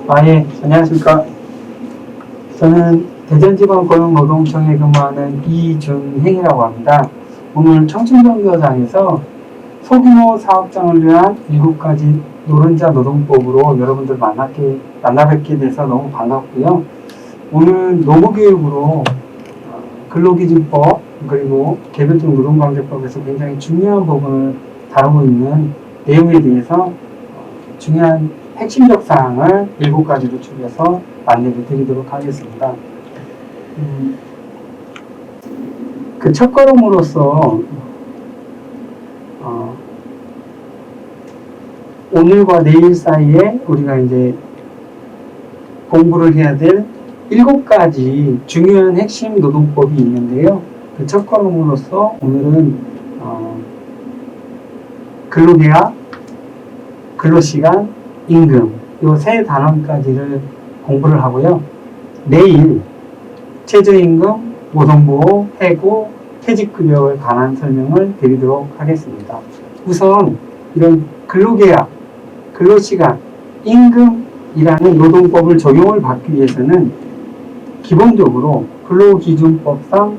예, 안녕하십니까. 저는 대전지방고용노동청에 근무하는 이준행이라고 합니다. 오늘 청춘정교장에서 소규모 사업장을 위한 7가지 노른자 노동법으로 여러분들 만나뵙게 돼서 너무 반갑고요. 오늘 노무교육으로 근로기준법 그리고 개별적 노동관계법에서 굉장히 중요한 부분을 다루고 있는 내용에 대해서 중요한 핵심적 사항을 7가지로 줄여서 안내를 드리도록 하겠습니다. 그 첫걸음으로서 오늘과 내일 사이에 우리가 이제 공부를 해야 될 7가지 중요한 핵심 노동법이 있는데요. 그 첫걸음으로서 오늘은 근로계약, 근로시간, 임금 이 세 단원까지를 공부를 하고요. 내일 최저임금, 노동보호, 해고, 퇴직급여에 관한 설명을 드리도록 하겠습니다. 우선 이런 근로계약, 근로시간, 임금이라는 노동법을 적용을 받기 위해서는 기본적으로 근로기준법상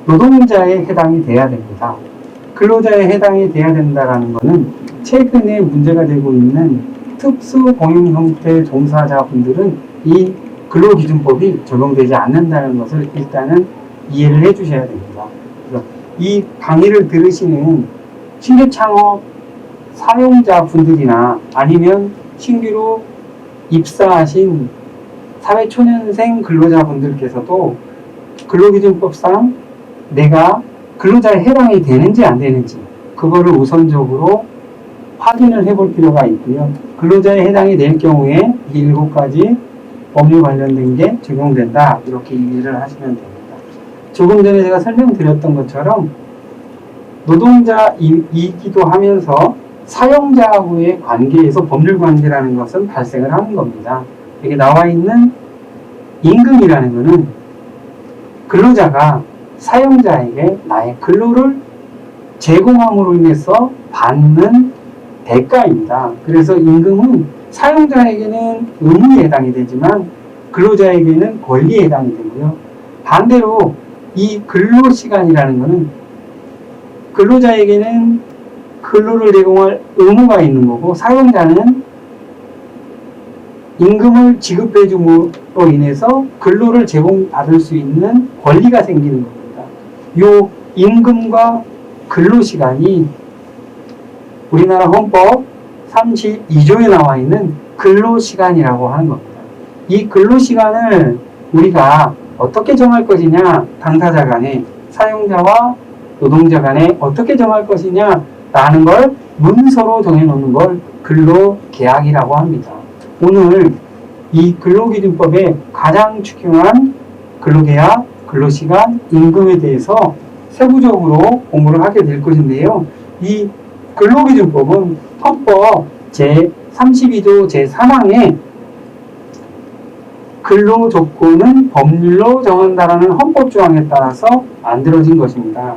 노동자에 해당이 돼야 됩니다. 근로자에 해당이 돼야 된다는 것은 최근에 문제가 되고 있는 특수공인 형태 종사자분들은 이 근로기준법이 적용되지 않는다는 것을 일단은 이해를 해 주셔야 됩니다. 그래서 이 강의를 들으시는 신규 창업 사용자분들이나 아니면 신규로 입사하신 사회초년생 근로자분들께서도 근로기준법상 내가 근로자에 해당이 되는지 안 되는지 그거를 우선적으로 확인을 해볼 필요가 있고요. 근로자에 해당이 될 경우에 이 7가지 법률 관련된 게 적용된다. 이렇게 이해를 하시면 됩니다. 조금 전에 제가 설명드렸던 것처럼 노동자이기도 하면서 사용자하고의 관계에서 법률 관계라는 것은 발생을 하는 겁니다. 여기 나와 있는 임금이라는 것은 근로자가 사용자에게 나의 근로를 제공함으로 인해서 받는 대가입니다. 그래서 임금은 사용자에게는 의무에 해당이 되지만 근로자에게는 권리에 해당이 되고요. 반대로 이 근로시간이라는 것은 근로자에게는 근로를 제공할 의무가 있는 거고 사용자는 임금을 지급해 줌으로 인해서 근로를 제공받을 수 있는 권리가 생기는 겁니다. 이 임금과 근로시간이 우리나라 헌법 32조에 나와 있는 근로시간이라고 하는 겁니다. 이 근로시간을 우리가 어떻게 정할 것이냐, 당사자 간에, 사용자와 노동자 간에 어떻게 정할 것이냐 라는 걸 문서로 정해놓는 걸 근로계약이라고 합니다. 오늘 이 근로기준법의 가장 중요한 근로계약, 근로시간, 임금에 대해서 세부적으로 공부를 하게 될 것인데요. 이 근로기준법은 헌법 제32조 제3항에 근로조건은 법률로 정한다라는 헌법조항에 따라서 만들어진 것입니다.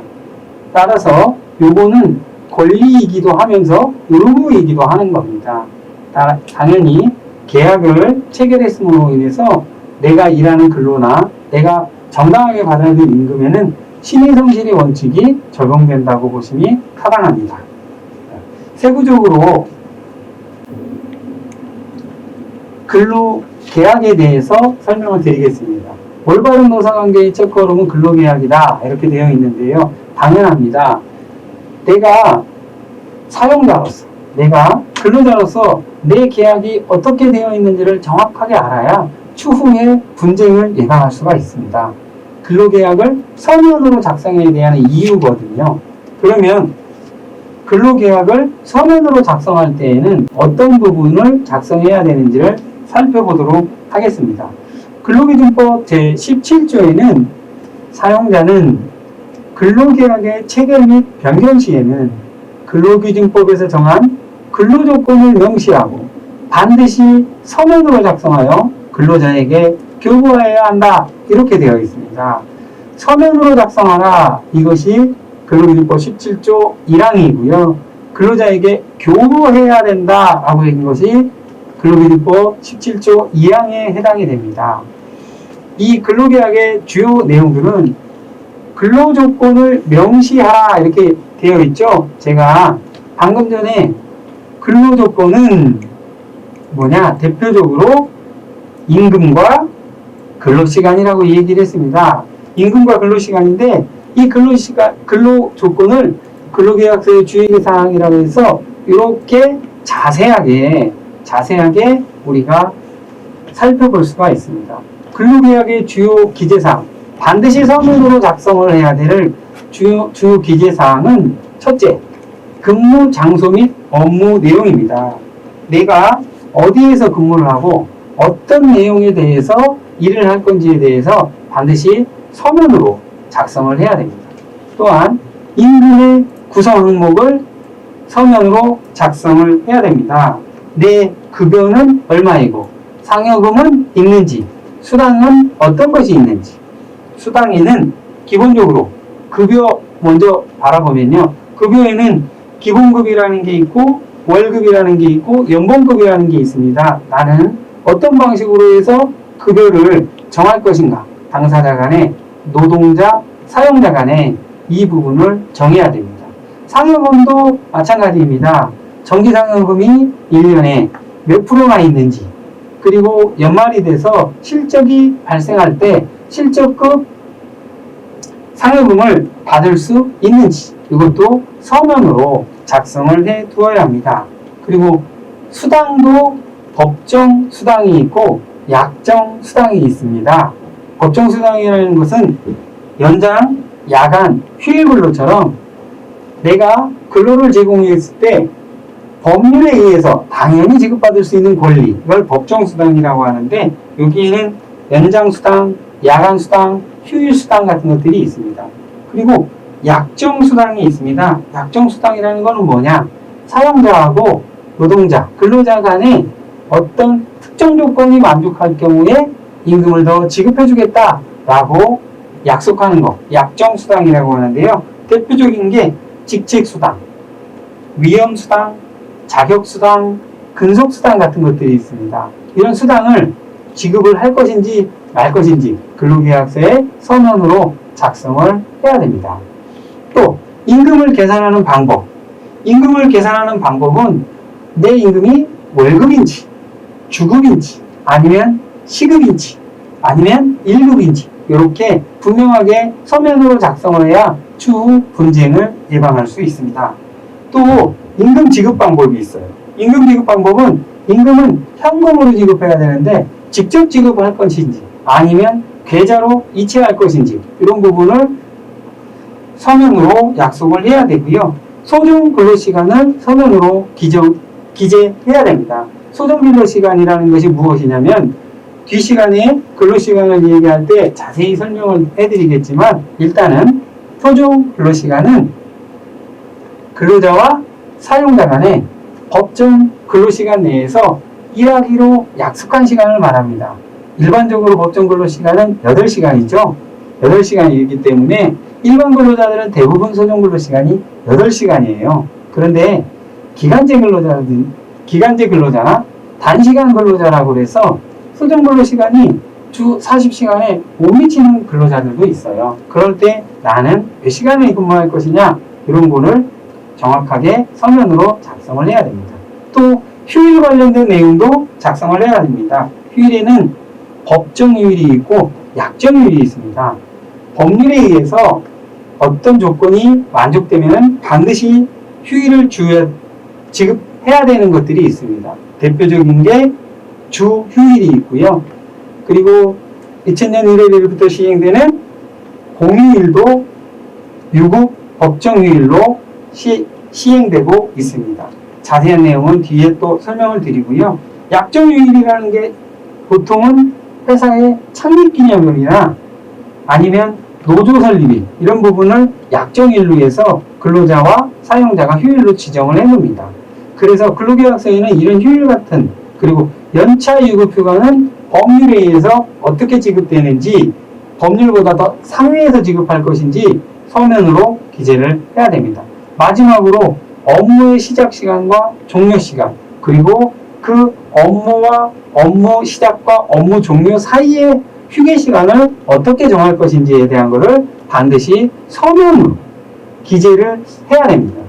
따라서 요거는 권리이기도 하면서 의무이기도 하는 겁니다. 당연히 계약을 체결했음으로 인해서 내가 일하는 근로나 내가 정당하게 받아야 될 임금에는 신의성실의 원칙이 적용된다고 보심이 타당합니다. 세부적으로 근로계약에 대해서 설명을 드리겠습니다. 올바른 노사관계의 첫걸음은 근로계약이다 이렇게 되어 있는데요. 당연합니다. 내가 사용자로서 내가 근로자로서 내 계약이 어떻게 되어 있는지를 정확하게 알아야 추후에 분쟁을 예방할 수가 있습니다. 근로계약을 서면으로 작성해야 되는 이유거든요. 그러면 근로계약을 서면으로 작성할 때에는 어떤 부분을 작성해야 되는지를 살펴보도록 하겠습니다. 근로기준법 제17조에는 사용자는 근로계약의 체결 및 변경 시에는 근로기준법에서 정한 근로조건을 명시하고 반드시 서면으로 작성하여 근로자에게 교부해야 한다 이렇게 되어 있습니다. 서면으로 작성하라 이것이 근로기준법 17조 1항이고요. 근로자에게 교부해야 된다라고 하는 것이 근로기준법 17조 2항에 해당이 됩니다. 이 근로계약의 주요 내용들은 근로조건을 명시하라 이렇게 되어 있죠. 제가 방금 전에 근로조건은 뭐냐? 대표적으로 임금과 근로시간이라고 얘기를 했습니다. 임금과 근로시간인데 이 근로조건을 근로계약서의 주의사항이라고 해서 이렇게 자세하게 우리가 살펴볼 수가 있습니다. 근로계약의 주요 기재사항, 반드시 서면으로 작성을 해야 될 주요 기재사항은 첫째, 근무 장소 및 업무 내용입니다. 내가 어디에서 근무를 하고 어떤 내용에 대해서 일을 할 건지에 대해서 반드시 서면으로 작성을 해야 됩니다. 또한 임금의 구성 항목을 서면으로 작성을 해야 됩니다. 내 급여는 얼마이고 상여금은 있는지, 수당은 어떤 것이 있는지. 수당에는 기본적으로 급여 먼저 바라보면요. 급여에는 기본급이라는 게 있고 월급이라는 게 있고 연봉급이라는 게 있습니다. 나는 어떤 방식으로 해서 급여를 정할 것인가. 당사자 간에 노동자, 사용자 간에 이 부분을 정해야 됩니다. 상여금도 마찬가지입니다. 정기상여금이 1년에 몇 프로나 있는지, 그리고 연말이 돼서 실적이 발생할 때 실적급 상여금을 받을 수 있는지, 이것도 서면으로 작성을 해 두어야 합니다. 그리고 수당도 법정 수당이 있고 약정 수당이 있습니다. 법정 수당이라는 것은 연장, 야간, 휴일 근로처럼 내가 근로를 제공했을 때 법률에 의해서 당연히 지급받을 수 있는 권리, 이걸 법정수당이라고 하는데 여기에는 연장수당, 야간수당, 휴일수당 같은 것들이 있습니다. 그리고 약정수당이 있습니다. 약정수당이라는 것은 뭐냐? 사용자하고 노동자, 근로자 간에 어떤 특정 조건이 만족할 경우에 임금을 더 지급해주겠다라고 약속하는 것, 약정수당이라고 하는데요. 대표적인 게 직책수당, 위험수당, 자격수당, 근속수당 같은 것들이 있습니다. 이런 수당을 지급을 할 것인지 말 것인지 근로계약서에 서면으로 작성을 해야 됩니다. 또 임금을 계산하는 방법. 임금을 계산하는 방법은 내 임금이 월급인지, 주급인지, 아니면 시급인지, 아니면 1급인지 이렇게 분명하게 서면으로 작성을 해야 추후 분쟁을 예방할 수 있습니다. 또 임금 지급 방법이 있어요. 임금 지급 방법은 임금은 현금으로 지급해야 되는데 직접 지급할 것인지 아니면 계좌로 이체할 것인지 이런 부분을 서면으로 약속을 해야 되고요. 소정 근로시간을 서면으로 기재해야 됩니다. 소정 근로시간이라는 것이 무엇이냐면 뒷시간에 근로시간을 얘기할 때 자세히 설명을 해드리겠지만 일단은 소정 근로시간은 근로자와 사용자 간에 법정 근로시간 내에서 일하기로 약속한 시간을 말합니다. 일반적으로 법정 근로시간은 8시간이죠. 8시간이기 때문에 일반 근로자들은 대부분 소정 근로시간이 8시간이에요. 그런데 기간제 근로자나 단시간 근로자라고 해서 소정 근로시간이 주 40시간에 못 미치는 근로자들도 있어요. 그럴 때 나는 몇 시간을 근무할 것이냐 이런 거를 정확하게 서면으로 작성을 해야 됩니다. 또 휴일 관련된 내용도 작성을 해야 됩니다. 휴일에는 법정휴일이 있고 약정휴일이 있습니다. 법률에 의해서 어떤 조건이 만족되면 반드시 휴일을 지급해야 되는 것들이 있습니다. 대표적인 게 주 휴일이 있고요. 그리고 2000년 1월 1일부터 시행되는 공휴일도 유급 법정휴일로 시행되고 있습니다. 자세한 내용은 뒤에 또 설명을 드리고요. 약정휴일이라는 게 보통은 회사의 창립기념일이나 아니면 노조 설립일 이런 부분을 약정일로 해서 근로자와 사용자가 휴일로 지정을 해놓습니다. 그래서 근로계약서에는 이런 휴일 같은 그리고 연차 유급휴가는 법률에 의해서 어떻게 지급되는지 법률보다 더 상위에서 지급할 것인지 서면으로 기재를 해야 됩니다. 마지막으로 업무의 시작 시간과 종료 시간 그리고 그 업무와 업무 시작과 업무 종료 사이의 휴게 시간을 어떻게 정할 것인지에 대한 것을 반드시 서면으로 기재를 해야 됩니다.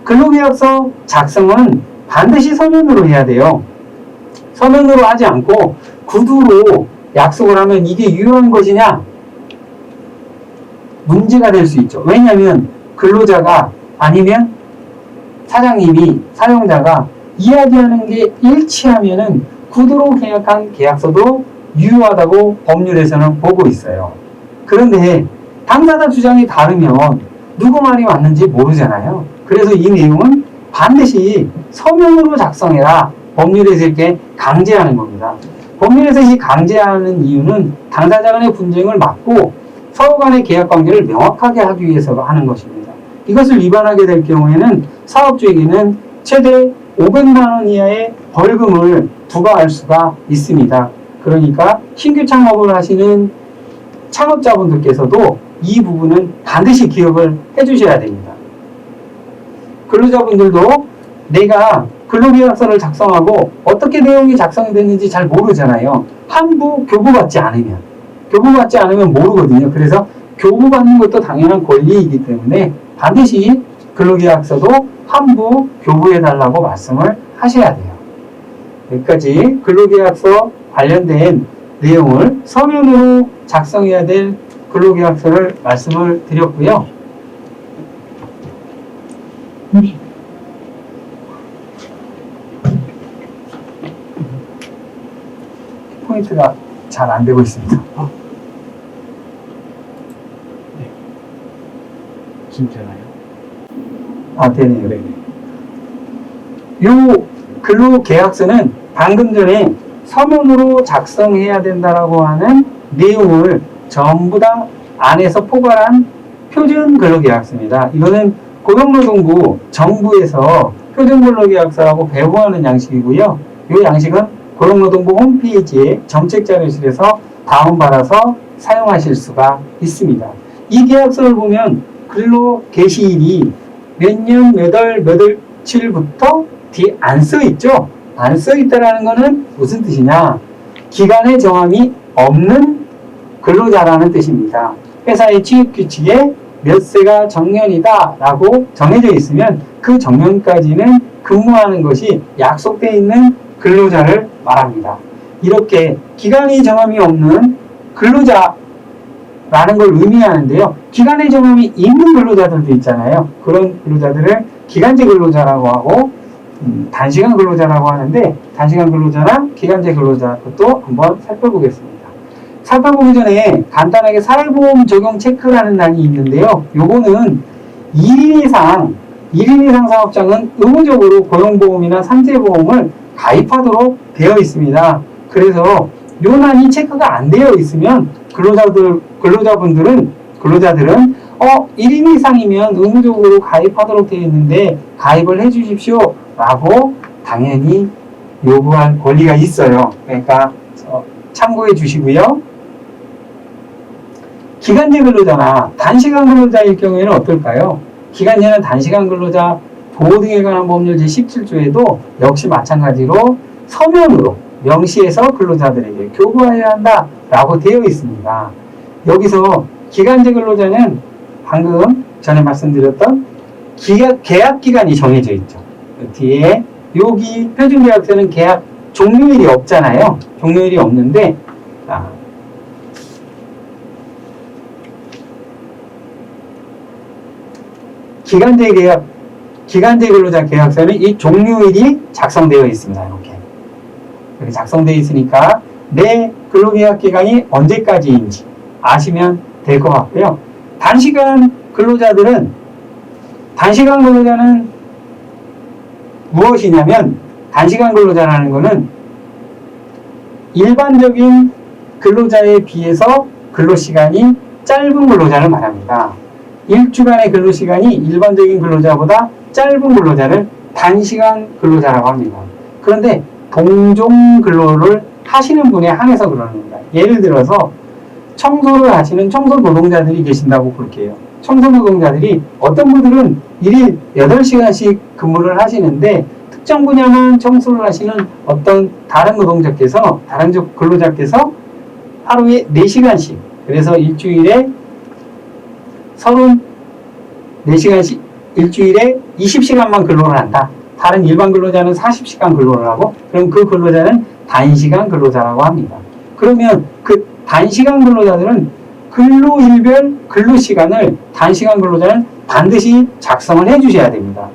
근로계약서 작성은 반드시 서면으로 해야 돼요. 서면으로 하지 않고 구두로 약속을 하면 이게 유효한 것이냐? 문제가 될 수 있죠. 왜냐하면 근로자가 아니면 사장님이 사용자가 이야기하는 게 일치하면은 구두로 계약한 계약서도 유효하다고 법률에서는 보고 있어요. 그런데 당사자 주장이 다르면 누구 말이 맞는지 모르잖아요. 그래서 이 내용은 반드시 서면으로 작성해라. 법률에서 이렇게 강제하는 겁니다. 법률에서 이 강제하는 이유는 당사자 간의 분쟁을 막고 서로 간의 계약 관계를 명확하게 하기 위해서 하는 것입니다. 이것을 위반하게 될 경우에는 사업주에게는 최대 500만 원 이하의 벌금을 부과할 수가 있습니다. 그러니까 신규 창업을 하시는 창업자분들께서도 이 부분은 반드시 기억을 해주셔야 됩니다. 근로자분들도 내가 근로계약서를 작성하고 어떻게 내용이 작성이 됐는지 잘 모르잖아요. 한부 교부받지 않으면 모르거든요. 그래서 교부받는 것도 당연한 권리이기 때문에 반드시 근로계약서도 한부 교부해달라고 말씀을 하셔야 돼요. 여기까지 근로계약서 관련된 내용을 서면으로 작성해야 될 근로계약서를 말씀을 드렸고요. 포인트가 잘 안 되고 있습니다. 네. 지금 되나요? 되네요. 요 근로계약서는 방금 전에 서면으로 작성해야 된다라고 하는 내용을 전부 다 안에서 포괄한 표준 근로계약서입니다. 이거는 고용노동부 정부에서 표준 근로계약서라고 배부하는 양식이고요. 이 양식은 고용노동부 홈페이지에 정책자료실에서 다운받아서 사용하실 수가 있습니다. 이 계약서를 보면 근로 개시일이 몇 년 몇 월 며칠부터 뒤에 안 써 있죠? 안 써 있다라는 것은 무슨 뜻이냐? 기간의 정함이 없는 근로자라는 뜻입니다. 회사의 취업규칙에 몇 세가 정년이다 라고 정해져 있으면 그 정년까지는 근무하는 것이 약속되어 있는 근로자를 말합니다. 이렇게 기간의 정함이 없는 근로자라는 걸 의미하는데요. 기간의 정함이 있는 근로자들도 있잖아요. 그런 근로자들을 기간제 근로자라고 하고 단시간 근로자라고 하는데 단시간 근로자나 기간제 근로자 것도 한번 살펴보겠습니다. 살펴보기 전에 간단하게 사회보험 적용 체크라는 난이 있는데요. 요거는 1인 이상 사업장은 의무적으로 고용보험이나 산재보험을 가입하도록 되어 있습니다. 그래서 요 난이 체크가 안 되어 있으면 근로자들은 1인 이상이면 의무적으로 가입하도록 되어 있는데 가입을 해 주십시오 라고 당연히 요구할 권리가 있어요. 그러니까 참고해 주시고요. 기간제 근로자나 단시간 근로자일 경우에는 어떨까요? 기간제는 단시간 근로자 보호 등에 관한 법률 제17조에도 역시 마찬가지로 서면으로 명시해서 근로자들에게 교부해야 한다라고 되어 있습니다. 여기서 기간제 근로자는 방금 전에 말씀드렸던 계약 기간이 정해져 있죠. 뒤에 여기 표준계약서는 계약 종료일이 없잖아요. 종료일이 없는데 기간제 근로자 계약서는 이 종료일이 작성되어 있습니다. 이렇게 작성되어 있으니까 내 근로계약 기간이 언제까지인지 아시면 될 것 같고요. 단시간 근로자는 무엇이냐면 단시간 근로자라는 것은 일반적인 근로자에 비해서 근로시간이 짧은 근로자를 말합니다. 일주간의 근로시간이 일반적인 근로자보다 짧은 근로자를 단시간 근로자라고 합니다. 그런데 동종 근로를 하시는 분에 한해서 그러는 겁니다. 예를 들어서 청소를 하시는 청소 노동자들이 계신다고 볼게요. 청소 노동자들이 어떤 분들은 일일 8시간씩 근무를 하시는데 특정 분야만 청소를 하시는 어떤 다른 노동자께서, 다른 근로자께서 하루에 4시간씩, 그래서 일주일에 34시간씩, 일주일에 20시간만 근로를 한다. 다른 일반 근로자는 40시간 근로를 하고, 그럼 그 근로자는 단시간 근로자라고 합니다. 그러면 그 단시간 근로자들은 근로일별 근로시간을 단시간 근로자는 반드시 작성을 해 주셔야 됩니다.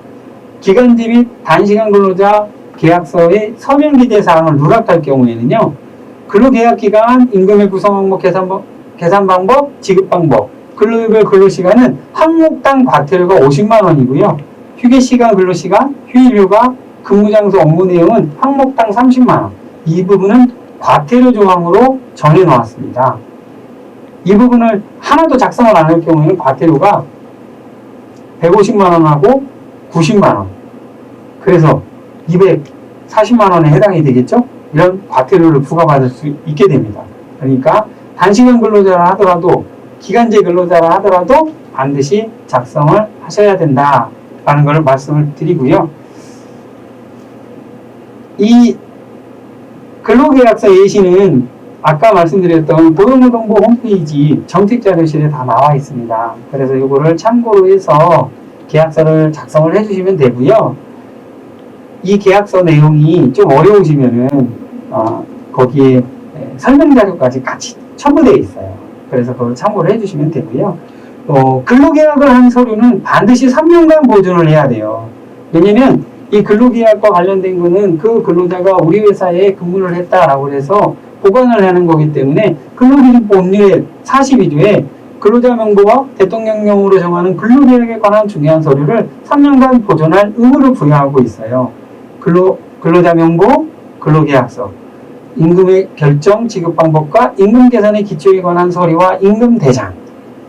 기간제 및 단시간 근로자 계약서의 서면 기재 사항을 누락할 경우에는요, 근로계약기간, 임금의 구성 항목, 계산 방법, 지급 방법, 근로일별 근로시간은 항목당 과태료가 50만 원이고요. 휴게시간, 근로시간, 휴일휴가, 근무장소 업무 내용은 항목당 30만 원. 이 부분은 과태료 조항으로 정해 놓았습니다. 이 부분을 하나도 작성을 안 할 경우에는 과태료가 150만 원하고 90만 원. 그래서 240만 원에 해당이 되겠죠? 이런 과태료를 부과받을 수 있게 됩니다. 그러니까 단시간 근로자라 하더라도, 기간제 근로자라 하더라도 반드시 작성을 하셔야 된다라는 걸 말씀을 드리고요. 이 근로계약서 예시는 아까 말씀드렸던 고용노동부 홈페이지 정책자료실에 다 나와 있습니다. 그래서 이거를 참고로 해서 계약서를 작성을 해주시면 되고요. 이 계약서 내용이 좀 어려우시면은 거기에 설명자료까지 같이 첨부되어 있어요. 그래서 그걸 참고를 해주시면 되고요. 근로계약을 한 서류는 반드시 3년간 보존을 해야 돼요. 왜냐면 이 근로계약과 관련된 거는 그 근로자가 우리 회사에 근무를 했다라고 해서 보관을 하는 거기 때문에 근로기준법 법률 42조에 근로자 명부와 대통령령으로 정하는 근로계약에 관한 중요한 서류를 3년간 보존할 의무를 부여하고 있어요. 근로자 명부, 근로계약서, 임금의 결정, 지급 방법과 임금 계산의 기초에 관한 서류와 임금 대장,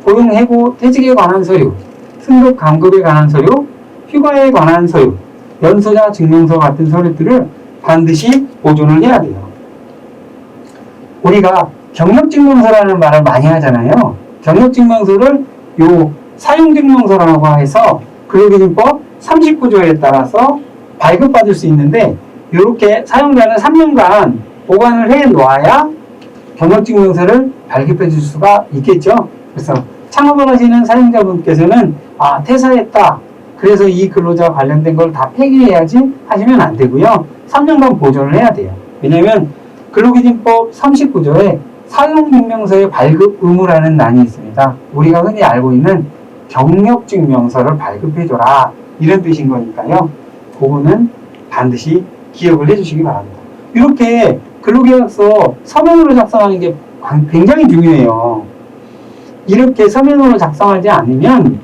고용, 해고, 퇴직에 관한 서류, 승급, 감급에 관한 서류, 휴가에 관한 서류, 연소자 증명서 같은 서류들을 반드시 보존을 해야 돼요. 우리가 경력증명서라는 말을 많이 하잖아요. 경력증명서를 사용증명서라고 해서 근로기준법 39조에 따라서 발급받을 수 있는데, 이렇게 사용자는 3년간 보관을 해 놓아야 경력증명서를 발급해 줄 수가 있겠죠. 그래서 창업을 하시는 사용자분께서는 퇴사했다, 그래서 이 근로자와 관련된 걸 다 폐기해야지 하시면 안 되고요. 3년간 보존을 해야 돼요. 왜냐하면 근로기준법 39조에 사용증명서의 발급 의무라는 란이 있습니다. 우리가 흔히 알고 있는 경력증명서를 발급해줘라, 이런 뜻인 거니까요. 그거는 반드시 기억을 해주시기 바랍니다. 이렇게 근로계약서 서면으로 작성하는 게 굉장히 중요해요. 이렇게 서면으로 작성하지 않으면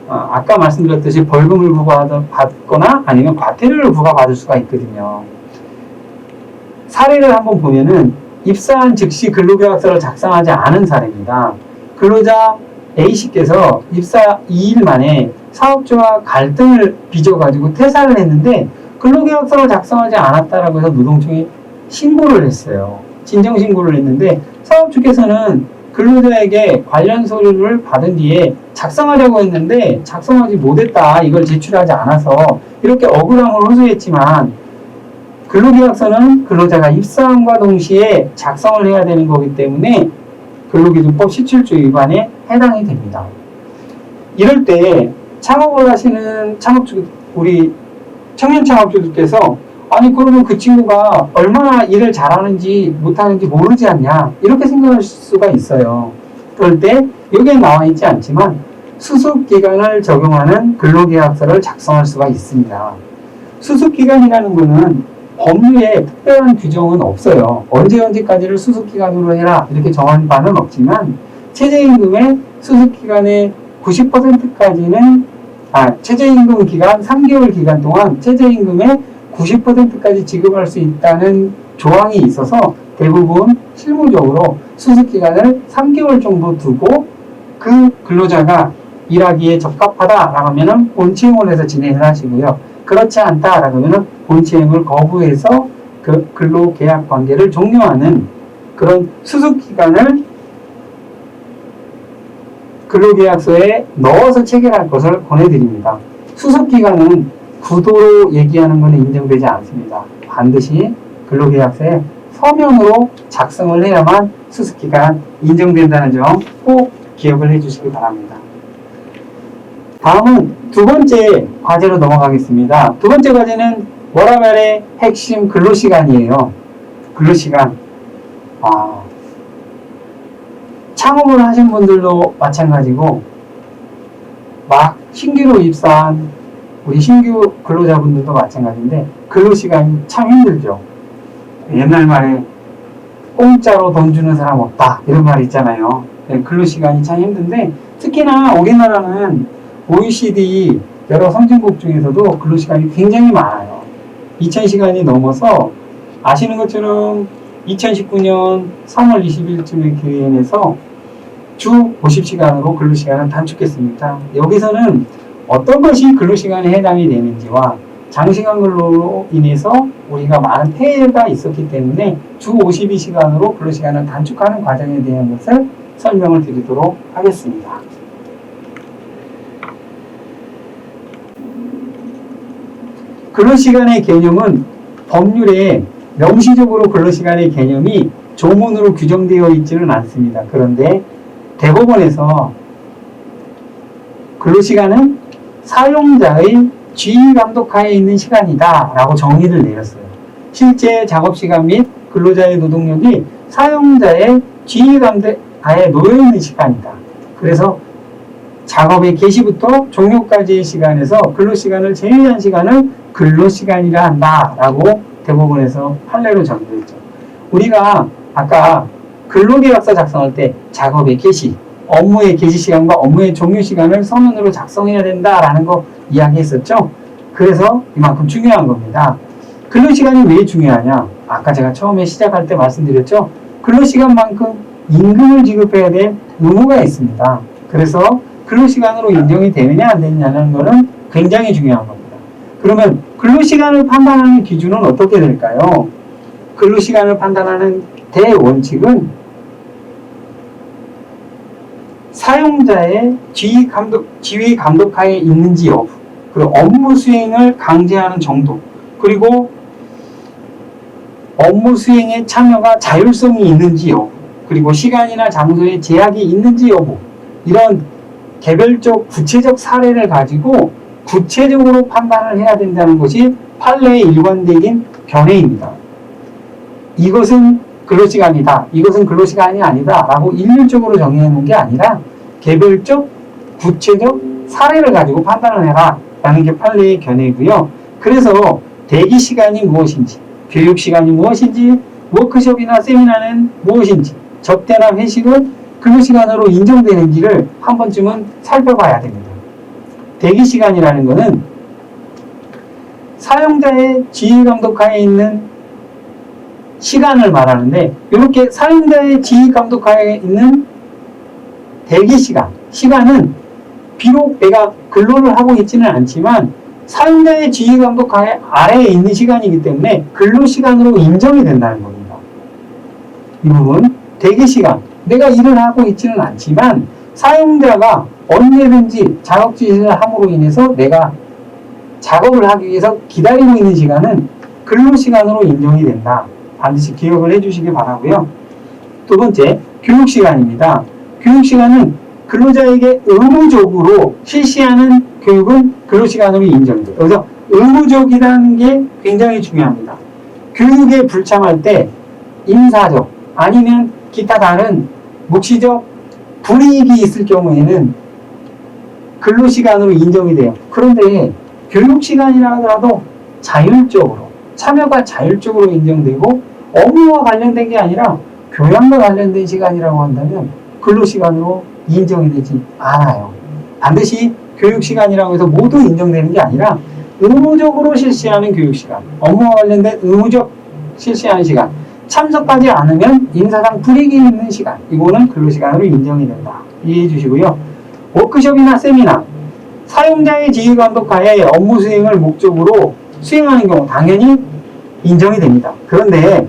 아까 말씀드렸듯이 벌금을 부과받거나 아니면 과태료를 부과받을 수가 있거든요. 사례를 한번 보면은 입사한 즉시 근로계약서를 작성하지 않은 사례입니다. 근로자 A씨께서 입사 2일 만에 사업주와 갈등을 빚어가지고 퇴사를 했는데 근로계약서를 작성하지 않았다라고 해서 노동청에 신고를 했어요. 진정신고를 했는데 사업주께서는 근로자에게 관련 서류를 받은 뒤에 작성하려고 했는데 작성하지 못했다, 이걸 제출하지 않아서 이렇게 억울함을 호소했지만, 근로계약서는 근로자가 입사함과 동시에 작성을 해야 되는 거기 때문에 근로기준법 17조 위반에 해당이 됩니다. 이럴 때 창업을 하시는 우리 청년 창업주들께서 그러면 그 친구가 얼마나 일을 잘하는지 못하는지 모르지 않냐, 이렇게 생각할 수가 있어요. 그럴 때 여기에 나와 있지 않지만 수습기간을 적용하는 근로계약서를 작성할 수가 있습니다. 수습기간이라는 것은 법률에 특별한 규정은 없어요. 언제까지를 수습기간으로 해라, 이렇게 정한 바는 없지만 최저임금의 수습기간의 90%까지는 최저임금 기간 3개월 기간 동안 최저임금의 90%까지 지급할 수 있다는 조항이 있어서 대부분 실무적으로 수습기간을 3개월 정도 두고 그 근로자가 일하기에 적합하다라고 하면 본채용을 해서 진행을 하시고요. 그렇지 않다라고 하면 본채용을 거부해서 그 근로계약 관계를 종료하는 그런 수습기간을 근로계약서에 넣어서 체결할 것을 권해드립니다. 수습기간은 구도로 얘기하는 것은 인정되지 않습니다. 반드시 근로계약서에 서면으로 작성을 해야만 수습기간 인정된다는 점 꼭 기억을 해주시기 바랍니다. 다음은 두 번째 과제로 넘어가겠습니다. 두 번째 과제는 워라밸의 핵심 근로시간이에요. 근로시간. 창업을 하신 분들도 마찬가지고 막 신규로 입사한 우리 신규 근로자분들도 마찬가지인데 근로시간이 참 힘들죠. 옛날 말에 공짜로 돈 주는 사람 없다 이런 말 있잖아요. 근로시간이 참 힘든데 특히나 우리나라는 OECD 여러 선진국 중에서도 근로시간이 굉장히 많아요. 2000시간이 넘어서 아시는 것처럼 2019년 3월 20일쯤에 개헌해서 주 50시간으로 근로시간을 단축했습니다. 여기서는 어떤 것이 근로시간에 해당이 되는지와 장시간 근로로 인해서 우리가 많은 폐해가 있었기 때문에 주 52시간으로 근로시간을 단축하는 과정에 대한 것을 설명을 드리도록 하겠습니다. 근로시간의 개념은 법률에 명시적으로 근로시간의 개념이 조문으로 규정되어 있지는 않습니다. 그런데 대법원에서 근로시간은 사용자의 지휘 감독하에 있는 시간이다 라고 정의를 내렸어요. 실제 작업시간 및 근로자의 노동력이 사용자의 지휘 감독하에 놓여있는 시간이다. 그래서 작업의 개시부터 종료까지의 시간에서 근로시간을 제외한 시간을 근로시간이라 한다 라고 대법원에서 판례로 정의했죠. 우리가 아까 근로계약서 작성할 때 작업의 개시, 업무의 개시 시간과 업무의 종료 시간을 서면으로 작성해야 된다라는 거 이야기했었죠. 그래서 이만큼 중요한 겁니다. 근로시간이 왜 중요하냐? 아까 제가 처음에 시작할 때 말씀드렸죠. 근로시간만큼 임금을 지급해야 될 의무가 있습니다. 그래서 근로시간으로 인정이 되느냐 안 되느냐는 것은 굉장히 중요한 겁니다. 그러면 근로시간을 판단하는 기준은 어떻게 될까요? 근로시간을 판단하는 대원칙은 사용자의 지휘 감독하에 있는지 여부, 그리고 업무 수행을 강제하는 정도, 그리고 업무 수행에 참여가 자율성이 있는지 여부, 그리고 시간이나 장소에 제약이 있는지 여부, 이런 개별적 구체적 사례를 가지고 구체적으로 판단을 해야 된다는 것이 판례의 일관되긴 견해입니다. 이것은 근로시간이다, 이것은 근로시간이 아니다 라고 일률적으로 정해놓은 게 아니라 개별적 구체적 사례를 가지고 판단을 해라 라는 게 판례의 견해이고요. 그래서 대기시간이 무엇인지, 교육시간이 무엇인지, 워크숍이나 세미나는 무엇인지, 접대나 회식은 근로시간으로 인정되는지를 한 번쯤은 살펴봐야 됩니다. 대기시간이라는 것은 사용자의 지휘감독하에 있는 시간을 말하는데, 이렇게 사용자의 지휘감독하에 있는 대기시간, 시간은 비록 내가 근로를 하고 있지는 않지만 사용자의 지휘감독하에 아래에 있는 시간이기 때문에 근로시간으로 인정이 된다는 겁니다. 이 부분, 대기시간, 내가 일을 하고 있지는 않지만 사용자가 언제든지 작업 지시를 함으로 인해서 내가 작업을 하기 위해서 기다리고 있는 시간은 근로시간으로 인정이 된다. 반드시 기억을 해주시기 바라고요. 두 번째, 교육시간입니다. 교육시간은 근로자에게 의무적으로 실시하는 교육은 근로시간으로 인정돼요. 그래서 의무적이라는 게 굉장히 중요합니다. 교육에 불참할 때 인사적 아니면 기타 다른 묵시적 불이익이 있을 경우에는 근로시간으로 인정이 돼요. 그런데 교육시간이라 하더라도 자율적으로, 참여가 자율적으로 인정되고 업무와 관련된 게 아니라 교양과 관련된 시간이라고 한다면 근로시간으로 인정이 되지 않아요. 반드시 교육시간이라고 해서 모두 인정되는 게 아니라 의무적으로 실시하는 교육시간, 업무와 관련된 의무적 실시하는 시간, 참석하지 않으면 인사상 불이익이 있는 시간, 이거는 근로시간으로 인정이 된다. 이해해 주시고요. 워크숍이나 세미나, 사용자의 지휘감독하에 업무 수행을 목적으로 수행하는 경우 당연히 인정이 됩니다. 그런데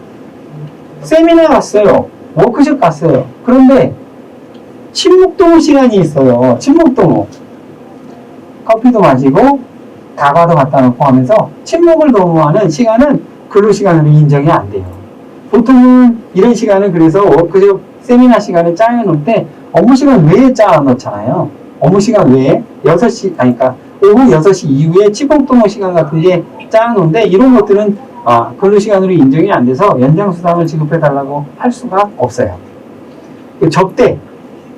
세미나 갔어요. 워크숍 갔어요. 그런데 침묵동호 시간이 있어요. 침묵동호. 커피도 마시고 다과도 갖다 놓고 하면서 침묵을 도모하는 시간은 근로시간으로 인정이 안 돼요. 보통은 이런 시간을 그래서 워크숍 세미나 시간에 짜여놓을 때 업무 시간 외에 짜놓잖아요. 업무 시간 외에 6시, 아니, 그러니까 오후 6시 이후에 치봉동호 시간 같은 게 짜놓은데 이런 것들은 근로시간으로 인정이 안 돼서 연장수당을 지급해달라고 할 수가 없어요.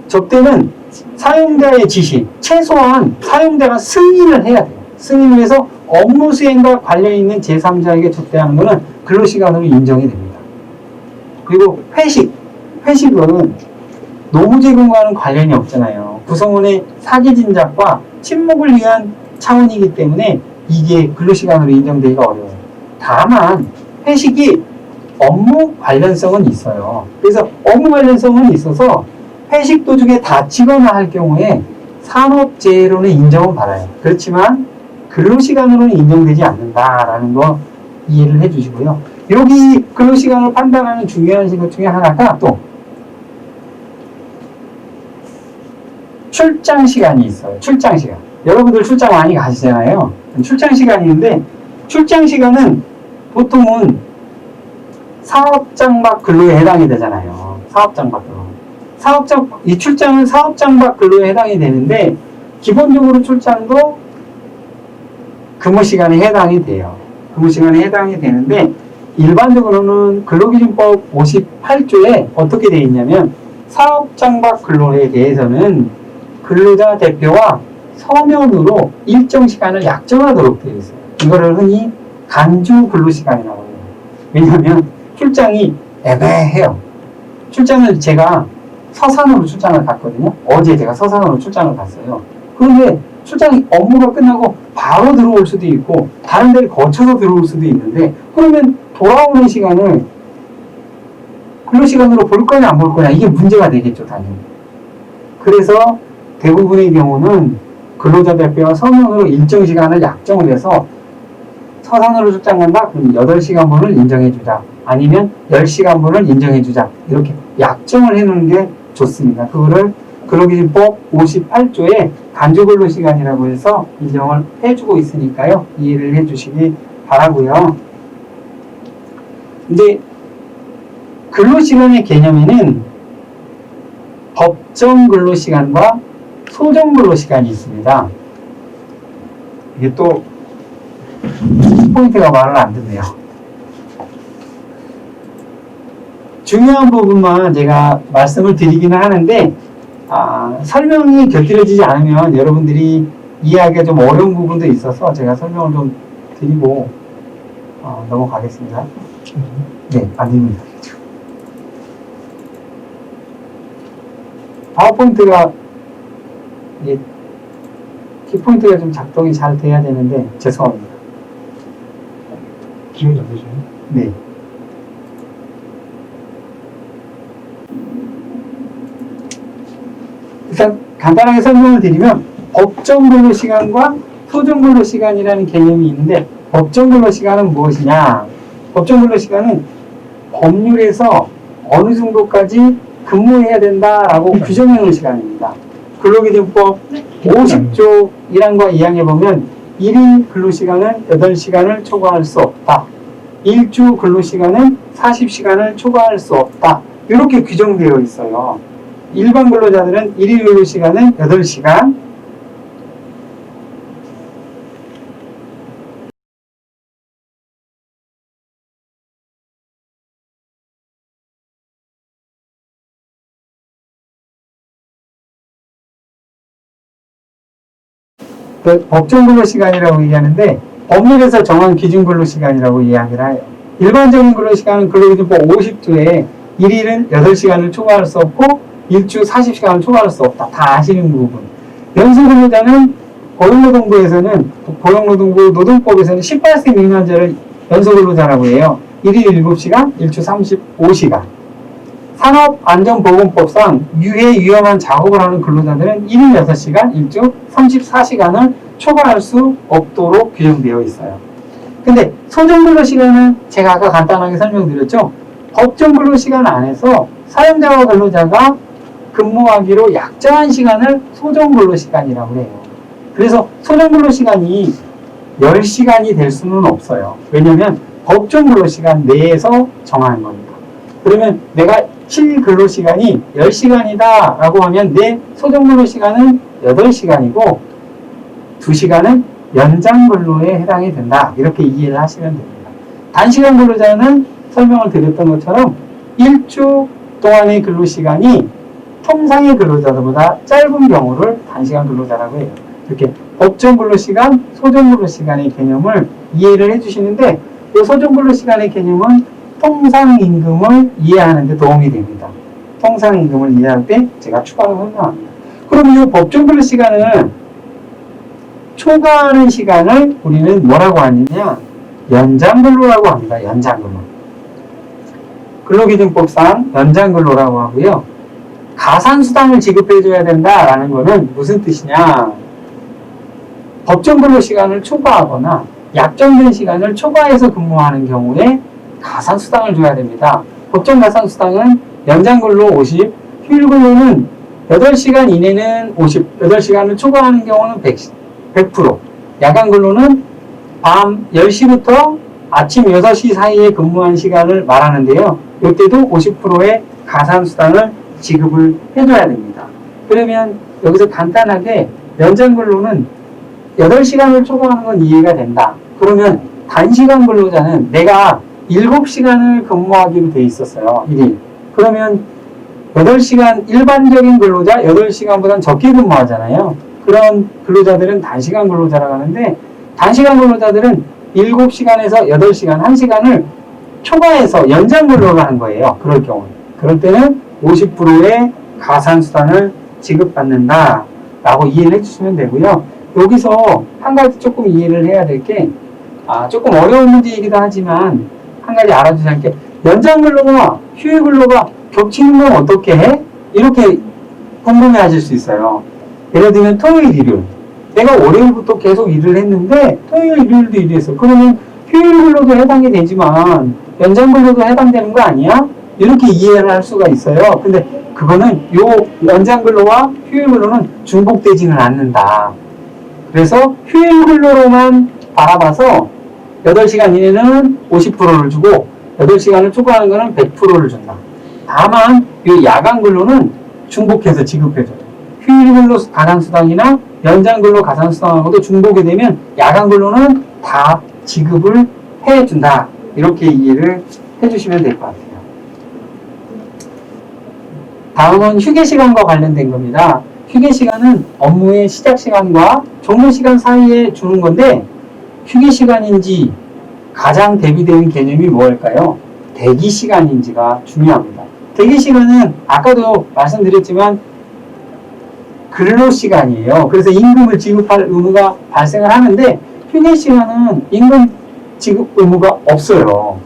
접대는 사용자의 지시, 최소한 사용자가 승인을 해야 돼요. 승인을 해서 업무 수행과 관련 있는 제3자에게 접대하는 것은 근로시간으로 인정이 됩니다. 그리고 회식은 노무 제공과는 관련이 없잖아요. 구성원의 사기 진작과 침묵을 위한 차원이기 때문에 이게 근로시간으로 인정되기가 어려워요. 다만 회식이 업무 관련성은 있어요. 그래서 업무 관련성은 있어서 회식 도중에 다치거나 할 경우에 산업재해로는 인정은 받아요. 그렇지만 근로시간으로는 인정되지 않는다라는 거 이해를 해주시고요. 여기 근로시간을 판단하는 중요한 것 중에 하나가 또 출장 시간이 있어요. 출장 시간. 여러분들 출장 많이 가시잖아요. 출장 시간이 있는데 출장 시간은 보통은 사업장 밖 근로에 해당이 되잖아요. 사업장 밖 근로. 이 출장은 사업장 밖 근로에 해당이 되는데 기본적으로 출장도 근무시간에 해당이 돼요. 근무시간에 해당이 되는데 일반적으로는 근로기준법 58조에 어떻게 되어 있냐면 사업장 밖 근로에 대해서는 근로자 대표와 서면으로 일정 시간을 약정하도록 되어 있어요. 이거를 흔히 간주 근로시간이라고 해요. 왜냐하면 출장이 애매해요. 출장을 제가 서산으로 출장을 갔거든요. 어제 제가 서산으로 출장을 갔어요. 그런데 출장이 업무가 끝나고 바로 들어올 수도 있고 다른 데를 거쳐서 들어올 수도 있는데 그러면 돌아오는 시간을 근로시간으로 볼 거냐 안 볼 거냐 이게 문제가 되겠죠, 당연히. 그래서 대부분의 경우는 근로자 대표와 서면으로 일정 시간을 약정을 해서 서산으로 출장 간다? 그럼 8시간분을 인정해주자. 아니면 10시간분을 인정해주자. 이렇게 약정을 해놓는 게 좋습니다. 그거를 근로기준법 58조에 간주근로시간이라고 해서 인정을 해주고 있으니까요. 이해를 해주시기 바라고요. 이제 근로시간의 개념에는 법정 근로시간과 소정 근로시간이 있습니다. 이게 또 포인트가 말을 안 듣네요. 중요한 부분만 제가 말씀을 드리기는 하는데 설명이 곁들여지지 않으면 여러분들이 이해하기가 좀 어려운 부분도 있어서 제가 설명을 좀 드리고 넘어가겠습니다. 네, 안 됩니다. 파워포인트가 키포인트가 좀 작동이 잘 돼야 되는데 죄송합니다. 기분이 어떠세요? 네. 일단 간단하게 설명을 드리면 법정 근로시간과 소정 근로시간이라는 개념이 있는데 법정 근로시간은 무엇이냐? 법정 근로시간은 법률에서 어느 정도까지 근무해야 된다라고 규정해 놓은 시간입니다. 근로기준법 50조 1항과 2항에 보면 1인 근로시간은 8시간을 초과할 수 없다. 1주 근로시간은 40시간을 초과할 수 없다. 이렇게 규정되어 있어요. 일반 근로자들은 1일 근로시간은 8시간, 법정 근로시간이라고 얘기하는데 법률에서 정한 기준 근로시간이라고 이야기를 해요. 일반적인 근로시간은 근로기준법 50조에 1일은 8시간을 초과할 수 없고 1주 40시간을 초과할 수 없다. 다 아시는 부분. 연수근로자는 고용노동부 노동법에서는 18세 미만자를 연수근로자라고 해요. 1일 7시간, 1주 35시간. 산업안전보건법상 유해 위험한 작업을 하는 근로자들은 1일 6시간, 1주 34시간을 초과할 수 없도록 규정되어 있어요. 근데 소정근로시간은 제가 아까 간단하게 설명드렸죠. 법정근로시간 안에서 사용자와 근로자가 근무하기로 약정한 시간을 소정근로시간이라고 해요. 그래서 소정근로시간이 10시간이 될 수는 없어요. 왜냐면 법정 근로시간 내에서 정하는 거니까. 그러면 내가 실근로시간이 10시간이다 라고 하면 내 소정근로시간은 8시간이고 2시간은 연장근로에 해당이 된다. 이렇게 이해를 하시면 됩니다. 단시간 근로자는 설명을 드렸던 것처럼 1주 동안의 근로시간이 통상의 근로자들보다 짧은 경우를 단시간 근로자라고 해요. 이렇게 법정 근로시간, 소정 근로시간의 개념을 이해를 해주시는데 이 소정 근로시간의 개념은 통상임금을 이해하는 데 도움이 됩니다. 통상임금을 이해할 때 제가 추가로 설명합니다. 그럼 이 법정 근로시간은 초과하는 시간을 우리는 뭐라고 하느냐? 연장근로라고 합니다. 연장근로. 근로기준법상 연장근로라고 하고요. 가산수당을 지급해줘야 된다라는 것은 무슨 뜻이냐? 법정 근로시간을 초과하거나 약정된 시간을 초과해서 근무하는 경우에 가산수당을 줘야 됩니다. 법정 가산수당은 연장근로 50, 휴일근로는 8시간 이내는 50, 8시간을 초과하는 경우는 100%, 야간근로는 밤 10시부터 아침 6시 사이에 근무한 시간을 말하는데요. 이때도 50%의 가산수당을 지급을 해줘야 됩니다. 그러면 여기서 간단하게 연장근로는 8시간을 초과하는 건 이해가 된다. 그러면 단시간 근로자는 내가 7시간을 근무하기로 돼 있었어요. 1일. 그러면 8시간, 일반적인 근로자 8시간보다는 적게 근무하잖아요. 그런 근로자들은 단시간 근로자라고 하는데 단시간 근로자들은 7시간에서 8시간, 1시간을 초과해서 연장 근로를 하는 거예요. 그럴 경우. 그럴 때는 50%의 가산수당을 지급받는다 라고 이해를 해주시면 되고요. 여기서 한 가지 조금 이해를 해야 될 게 조금 어려운 문제이기도 하지만 한 가지 알아두셔야 할 게 연장 근로와 휴일 근로가 겹치는 건 어떻게 해? 이렇게 궁금해 하실 수 있어요. 예를 들면 토요일, 일요일. 내가 월요일부터 계속 일을 했는데 토요일, 일요일도 일했어. 그러면 휴일 근로도 해당이 되지만 연장 근로도 해당되는 거 아니야? 이렇게 이해를 할 수가 있어요. 근데 그거는 요 연장 근로와 휴일 근로는 중복되지는 않는다. 그래서 휴일 근로로만 바라봐서 8시간 이내는 50%를 주고 8시간을 초과하는 거는 100%를 준다. 다만 이 야간 근로는 중복해서 지급해줘요. 휴일 근로 가산수당이나 연장 근로 가산수당하고도 중복이 되면 야간 근로는 다 지급을 해준다. 이렇게 이해를 해주시면 될 것 같아요. 다음은 휴게시간과 관련된 겁니다. 휴게시간은 업무의 시작시간과 종료시간 사이에 주는 건데 휴게시간인지 가장 대비되는 개념이 뭘까요? 대기시간인지가 중요합니다. 대기시간은 아까도 말씀드렸지만 근로시간이에요. 그래서 임금을 지급할 의무가 발생을 하는데 휴게시간은 임금 지급 의무가 없어요.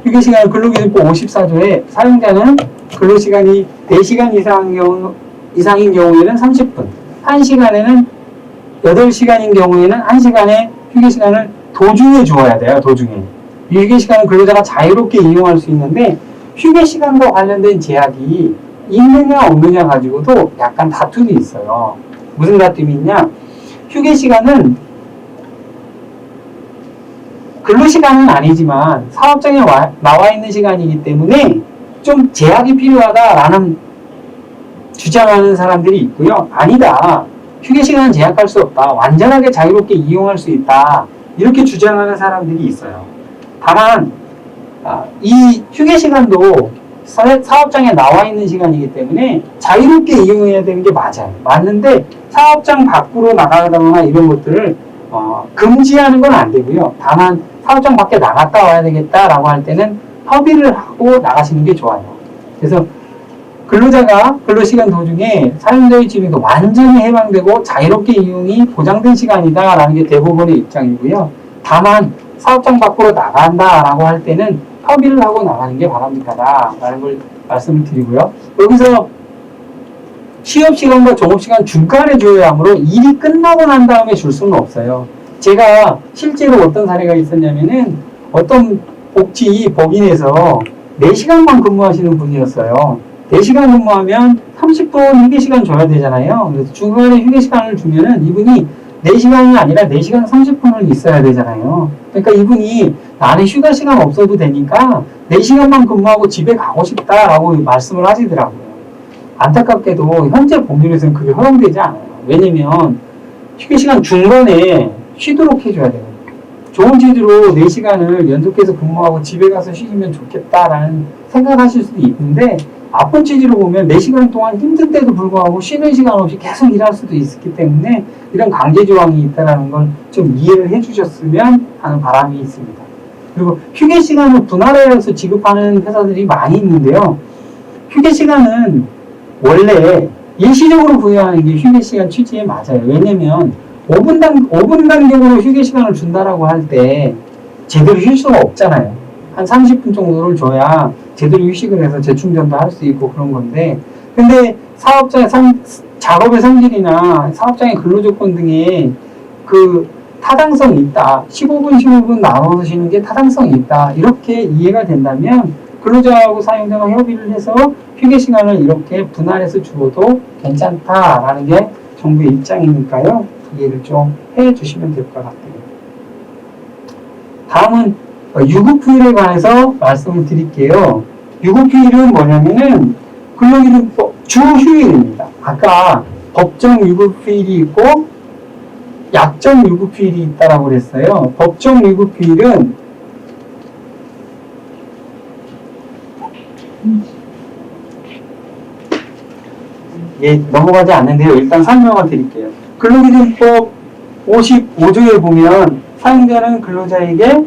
휴게시간은 근로기준법 54조에 사용자는 근로시간이 4시간 이상인 경우에는 30분, 1시간에는 8시간인 경우에는 1시간의 휴게시간을 도중에 주어야 돼요. 도중에. 이 휴게시간은 근로자가 자유롭게 이용할 수 있는데 휴게시간과 관련된 제약이 있느냐 없느냐 가지고도 약간 다툼이 있어요. 무슨 다툼이 있냐? 휴게시간은 근로시간은 아니지만 사업장에 나와 있는 시간이기 때문에 좀 제약이 필요하다라는 주장하는 사람들이 있고요. 아니다. 휴게시간은 제약할 수 없다. 완전하게 자유롭게 이용할 수 있다. 이렇게 주장하는 사람들이 있어요. 다만 이 휴게시간도 사업장에 나와 있는 시간이기 때문에 자유롭게 이용해야 되는 게 맞아요. 맞는데 사업장 밖으로 나가거나 이런 것들을 금지하는 건 안 되고요. 다만 사업장 밖에 나갔다 와야 되겠다라고 할 때는 협의를 하고 나가시는 게 좋아요. 그래서 근로자가 근로시간 도중에 사용자의 집에도 완전히 해방되고 자유롭게 이용이 보장된 시간이다라는 게 대부분의 입장이고요. 다만 사업장 밖으로 나간다라고 할 때는 협의를 하고 나가는 게 바람직하다라는 걸 말씀을 드리고요. 여기서 취업시간과 종업시간 중간에 줘야 하므로 일이 끝나고 난 다음에 줄 수는 없어요. 제가 실제로 어떤 사례가 있었냐면은 어떤 법인에서 4시간만 근무하시는 분이었어요. 4시간 근무하면 30분 휴게시간 줘야 되잖아요. 그래서 중간에 휴게시간을 주면은 이분이 4시간이 아니라 4시간 30분을 있어야 되잖아요. 그러니까 이분이 나는 휴가 시간 없어도 되니까 4시간만 근무하고 집에 가고 싶다라고 말씀을 하시더라고요. 안타깝게도 현재 법률에서는 그게 허용되지 않아요. 왜냐면 휴게 시간 중간에 쉬도록 해줘야 돼요. 좋은 취지로 4시간을 연속해서 근무하고 집에 가서 쉬시면 좋겠다라는 생각하실 수도 있는데 아픈 취지로 보면 4시간 동안 힘든 때도 불구하고 쉬는 시간 없이 계속 일할 수도 있기 때문에 이런 강제 조항이 있다는 걸 좀 이해를 해주셨으면 하는 바람이 있습니다. 그리고 휴게 시간을 분할해서 지급하는 회사들이 많이 있는데요. 휴게 시간은 원래 일시적으로 부여하는 게 휴게 시간 취지에 맞아요. 왜냐면 5분 간격으로 휴게 시간을 준다라고 할 때 제대로 쉴 수가 없잖아요. 한 30분 정도를 줘야 제대로 휴식을 해서 재충전도 할 수 있고 그런 건데, 근데 작업의 성질이나 사업장의 근로조건 등에 그 타당성이 있다. 15분 나눠서 쉬는 게 타당성이 있다. 이렇게 이해가 된다면 근로자하고 사용자가 협의를 해서 휴게 시간을 이렇게 분할해서 주어도 괜찮다라는 게 정부의 입장이니까요. 이해를 좀 해주시면 될 것 같아요. 다음은 유급휴일에 관해서 말씀을 드릴게요. 유급휴일은 뭐냐면은 근로기준법 주휴일입니다. 아까 법정 유급휴일이 있고 약정 유급휴일이 있다라고 그랬어요. 법정 유급휴일은 넘어가지 않는데요. 일단 설명을 드릴게요. 근로기준법 55조에 보면 사용자는 근로자에게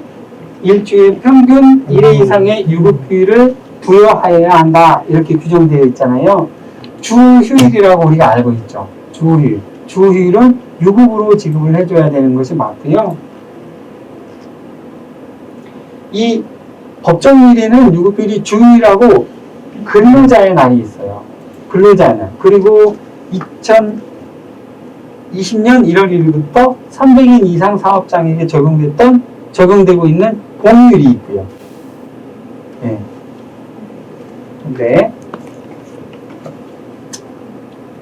일주일 평균 1회 이상의 유급휴일을 부여하여야 한다. 이렇게 규정되어 있잖아요. 주휴일이라고 우리가 알고 있죠. 주휴일. 주휴일은 유급으로 지급을 해줘야 되는 것이 맞고요. 이 법정휴일에는 유급휴일이 주휴일하고 근로자의 날이 있어요. 근로자의 날. 그리고 2020년 1월 1일부터 300인 이상 사업장에게 적용되고 있는 공휴일이 있고요. 네. 근데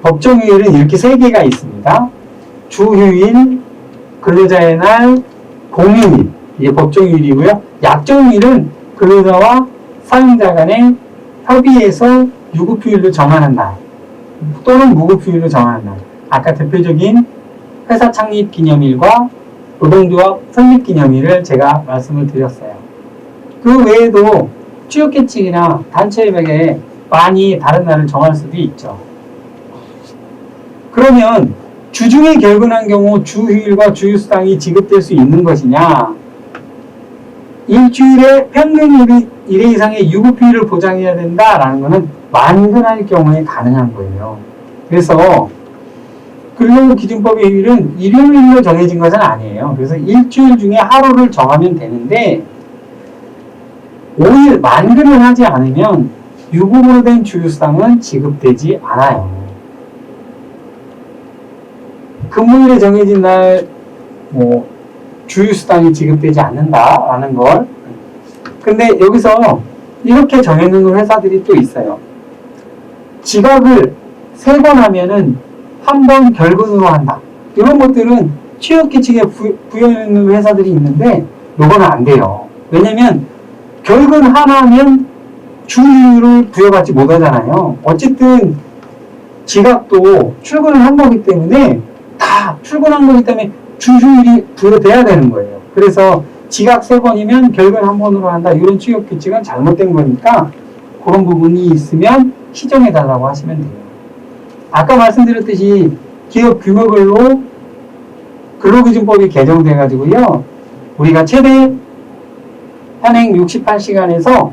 법정휴일은 이렇게 3개가 있습니다. 주휴일, 근로자의 날, 공휴일. 이게 법정휴일이고요. 약정휴일은 근로자와 사용자 간의 협의해서 유급휴일로 정하는 날 또는 무급휴일로 정하는 날. 아까 대표적인 회사 창립 기념일과 노동조합 설립 기념일을 제가 말씀을 드렸어요. 그 외에도 취업계층이나 단체협약에 많이 다른 날을 정할 수도 있죠. 그러면 주중에 결근한 경우 주휴일과 주휴수당이 지급될 수 있는 것이냐, 일주일에 평균 1회 이상의 유급휴일을 보장해야 된다라는 것은 만근할 경우에 가능한 거예요. 그래서 근로기준법의 휴일은 일요일로 정해진 것은 아니에요. 그래서 일주일 중에 하루를 정하면 되는데 5일 만근을 하지 않으면 유급으로 된 주휴수당은 지급되지 않아요. 근무일에 정해진 날 주휴수당이 지급되지 않는다라는 걸. 근데 여기서 이렇게 정해놓는 회사들이 또 있어요. 지각을 3번 하면은 한 번 결근으로 한다. 이런 것들은 취업계층에 부여있는 회사들이 있는데 이거는 안 돼요. 왜냐면 결근 하나면 주휴일을 부여받지 못하잖아요. 어쨌든 지각도 출근을 한 거기 때문에 다 출근한 거기 때문에 주휴일이 부여돼야 되는 거예요. 그래서 지각 3번이면 결근 1번으로 한다. 이런 취업규칙은 잘못된 거니까 그런 부분이 있으면 시정해달라고 하시면 돼요. 아까 말씀드렸듯이 기업 규모별로 근로기준법이 개정돼가지고요. 우리가 최대 현행 68시간에서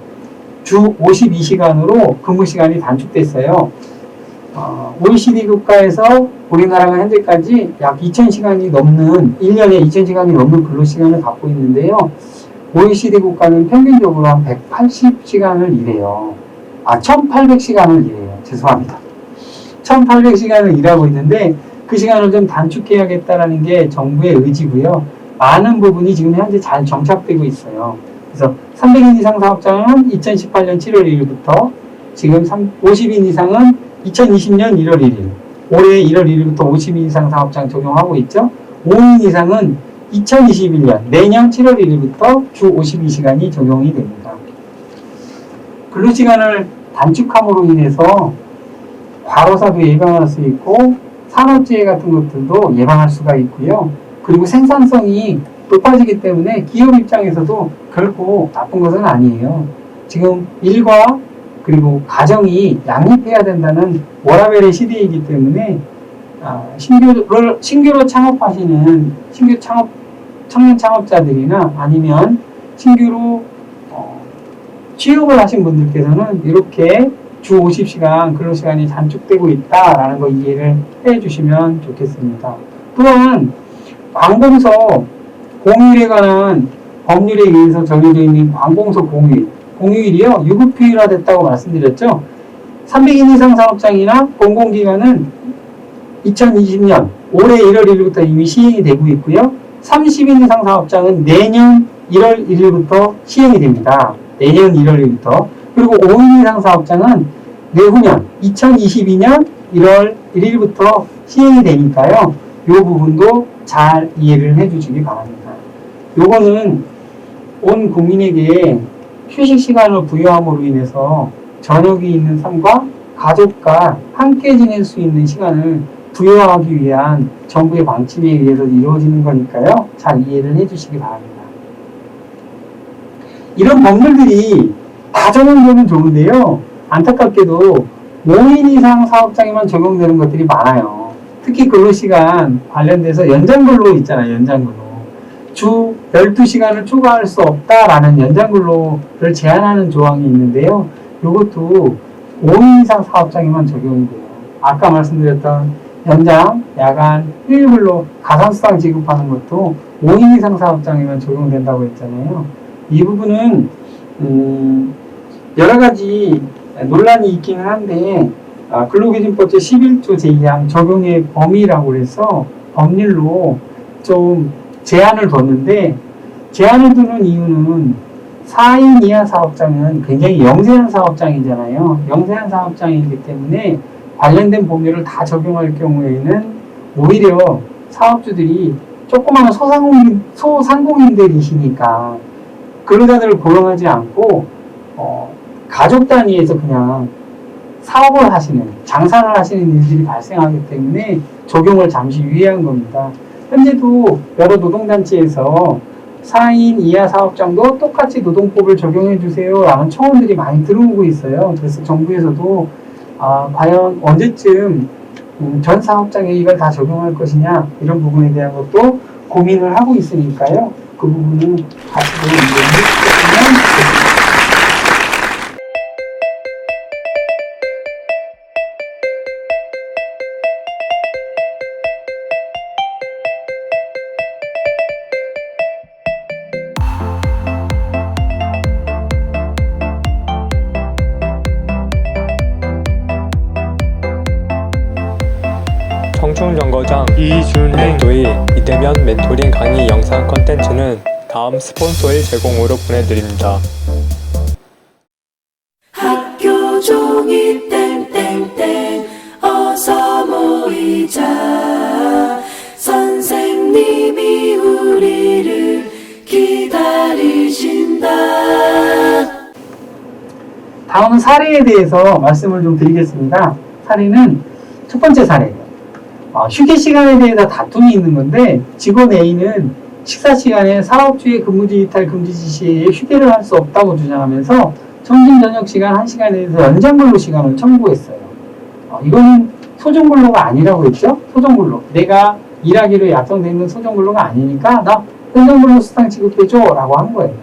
주 52시간으로 근무시간이 단축됐어요. OECD 국가에서 우리나라가 현재까지 약 2,000시간이 넘는, 1년에 2,000시간이 넘는 근로시간을 갖고 있는데요. OECD 국가는 평균적으로 한 180시간을 일해요. 1,800시간을 일해요. 죄송합니다. 1,800시간을 일하고 있는데 그 시간을 좀 단축해야겠다라는 게 정부의 의지고요. 많은 부분이 지금 현재 잘 정착되고 있어요. 그래서 300인 이상 사업장은 2018년 7월 1일부터 지금 50인 이상은 2020년 1월 1일, 올해 1월 1일부터 50인 이상 사업장 적용하고 있죠. 5인 이상은 2021년 내년 7월 1일부터 주 52시간이 적용이 됩니다. 근로시간을 단축함으로 인해서 과로사도 예방할 수 있고 산업재해 같은 것들도 예방할 수가 있고요. 그리고 생산성이 높아지기 때문에 기업 입장에서도 결코 나쁜 것은 아니에요. 지금 일과 그리고 가정이 양립해야 된다는 워라밸의 시대이기 때문에 신규로 창업하시는 청년 창업자들이나 아니면 신규로 취업을 하신 분들께서는 이렇게 주 50시간 근로시간이 단축되고 있다라는 거 이해를 해주시면 좋겠습니다. 또한 관공서 공휴일에 관한 법률에 의해서 정해져 있는 관공서 공휴일이요 유급휴일화됐다고 말씀드렸죠. 300인 이상 사업장이나 공공기관은 2020년 올해 1월 1일부터 이미 시행이 되고 있고요. 30인 이상 사업장은 내년 1월 1일부터 시행이 됩니다. 내년 1월 1일부터. 그리고 5인 이상 사업장은 내후년 2022년 1월 1일부터 시행이 되니까요. 이 부분도 잘 이해를 해주시기 바랍니다. 요거는 온 국민에게 휴식 시간을 부여함으로 인해서 저녁이 있는 삶과 가족과 함께 지낼 수 있는 시간을 부여하기 위한 정부의 방침에 의해서 이루어지는 거니까요. 잘 이해를 해주시기 바랍니다. 이런 법률들이 다 적용되면 좋은데요. 안타깝게도 5인 이상 사업장에만 적용되는 것들이 많아요. 특히 근로시간 관련돼서 연장근로 있잖아요. 연장근로. 주 12시간을 초과할 수 없다라는 연장근로를 제한하는 조항이 있는데요. 이것도 5인 이상 사업장에만 적용이 돼요. 아까 말씀드렸던 연장, 야간, 휴일근로 가산수당 지급하는 것도 5인 이상 사업장에만 적용된다고 했잖아요. 이 부분은 여러 가지 논란이 있기는 한데 근로기준법 제11조 제2항 적용의 범위라고 해서 법률로 좀 제한을 뒀는데 제한을 두는 이유는 4인 이하 사업장은 굉장히 영세한 사업장이잖아요. 영세한 사업장이기 때문에 관련된 법률을 다 적용할 경우에는 오히려 사업주들이 조그마한 소상공인들이시니까 근로자들을 고용하지 않고 가족 단위에서 그냥 사업을 하시는, 장사를 하시는 일들이 발생하기 때문에 적용을 잠시 유예한 겁니다. 현재도 여러 노동단체에서 4인 이하 사업장도 똑같이 노동법을 적용해 주세요 라는 청원들이 많이 들어오고 있어요. 그래서 정부에서도 과연 언제쯤 전 사업장에 이걸 다 적용할 것이냐 이런 부분에 대한 것도 고민을 하고 있으니까요. 그 부분은 같이 좀 이해해 주시면 좋겠습니다. 청춘연구장 이준행 멘토의 이대면 멘토링 강의 영상 컨텐츠는 다음 스폰서의 제공으로 보내드립니다. 학교 종이 땡땡땡 어서 모이자 선생님이 우리를 기다리신다. 다음은 사례에 대해서 말씀을 좀 드리겠습니다. 사례는 첫 번째 사례예요. 휴게 시간에 대해서 다툼이 있는 건데 직원 A는 식사 시간에 사업주의 근무지 이탈 금지 지시에 휴게를 할 수 없다고 주장하면서 점심 저녁 시간 1시간에 대해서 연장근로 시간을 청구했어요. 이거는 소정근로가 아니라고 했죠? 소정근로. 내가 일하기로 약정되어 있는 소정근로가 아니니까 나 연장근로 수당 지급해줘 라고 한 거예요.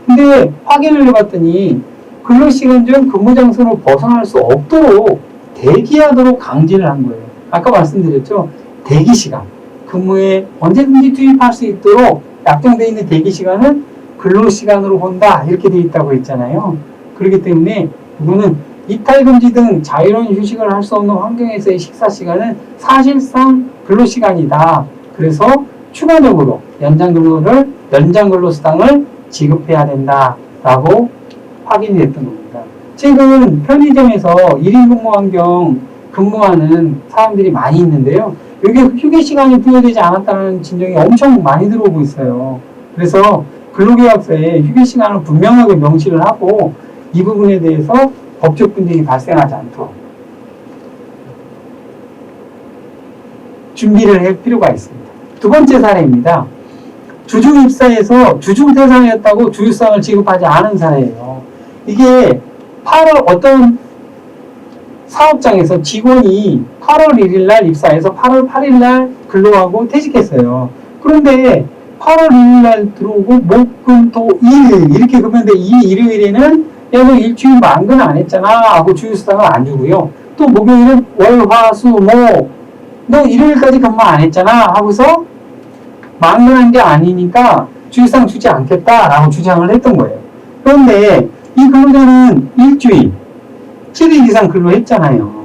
근데 확인을 해봤더니 근로시간 중 근무장소를 벗어날 수 없도록 대기하도록 강제를 한 거예요. 아까 말씀드렸죠. 대기시간. 근무에 언제든지 투입할 수 있도록 약정되어 있는 대기시간은 근로시간으로 본다. 이렇게 되어 있다고 했잖아요. 그렇기 때문에 이거는 이탈금지 등 자유로운 휴식을 할 수 없는 환경에서의 식사시간은 사실상 근로시간이다. 그래서 추가적으로 연장근로수당을 지급해야 된다라고 확인이 됐던 겁니다. 최근 편의점에서 1인 근무 환경 근무하는 사람들이 많이 있는데요. 이게 휴게 시간이 부여되지 않았다는 진정이 엄청 많이 들어오고 있어요. 그래서 근로계약서에 휴게 시간을 분명하게 명시를 하고 이 부분에 대해서 법적 분쟁이 발생하지 않도록 준비를 할 필요가 있습니다. 두 번째 사례입니다. 주중 입사에서 주중 대상이었다고 주휴수당을 지급하지 않은 사례예요. 이게 8월 어떤 사업장에서 직원이 8월 1일 날 입사해서 8월 8일 날 근로하고 퇴직했어요. 그런데 8월 1일 날 들어오고 목, 금, 토, 일 이렇게 그러면 이 일요일에는 야, 너 일주일 만근 안 했잖아 하고 주휴수당을 안 주고요. 또 목요일은 월, 화, 수, 목 너 일요일까지 근무 안 했잖아 하고서 만근한 게 아니니까 주휴수당 주지 않겠다라고 주장을 했던 거예요. 그런데 이 근로자는 일주일 7일 이상 근로했잖아요.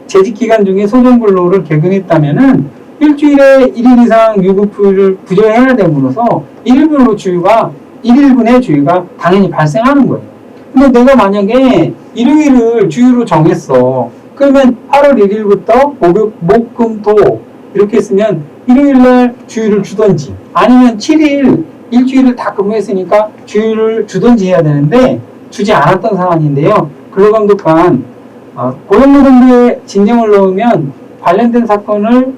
재직기간 중에 소정근로를 개근했다면은 일주일에 1일 이상 유급휴를 부여해야 됨으로써 1일분의 주휴가 당연히 발생하는 거예요. 근데 내가 만약에 일요일을 주휴로 정했어. 그러면 8월 1일부터 목, 금, 토 이렇게 쓰면 일요일날 주휴를 주던지 아니면 7일 일주일을 다 근무했으니까 주휴를 주던지 해야 되는데 주지 않았던 상황인데요. 근로감독관 고용노동부에 진정을 넣으면 관련된 사건을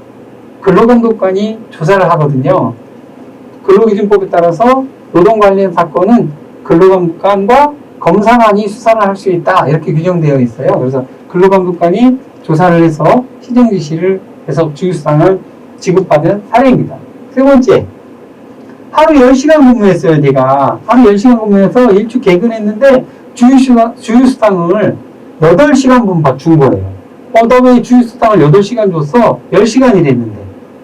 근로감독관이 조사를 하거든요. 근로기준법에 따라서 노동 관련 사건은 근로감독관과 검사관이 수사를 할 수 있다 이렇게 규정되어 있어요. 그래서 근로감독관이 조사를 해서 시정지시를 해서 주휴수당을 지급받은 사례입니다. 세 번째, 하루 10시간 근무했어요. 내가 하루 10시간 근무해서 일주 개근했는데 주휴수당을 8시간분 준 거예요. 너 왜 주휴수당을 8시간 줬어? 10시간이 됐는데.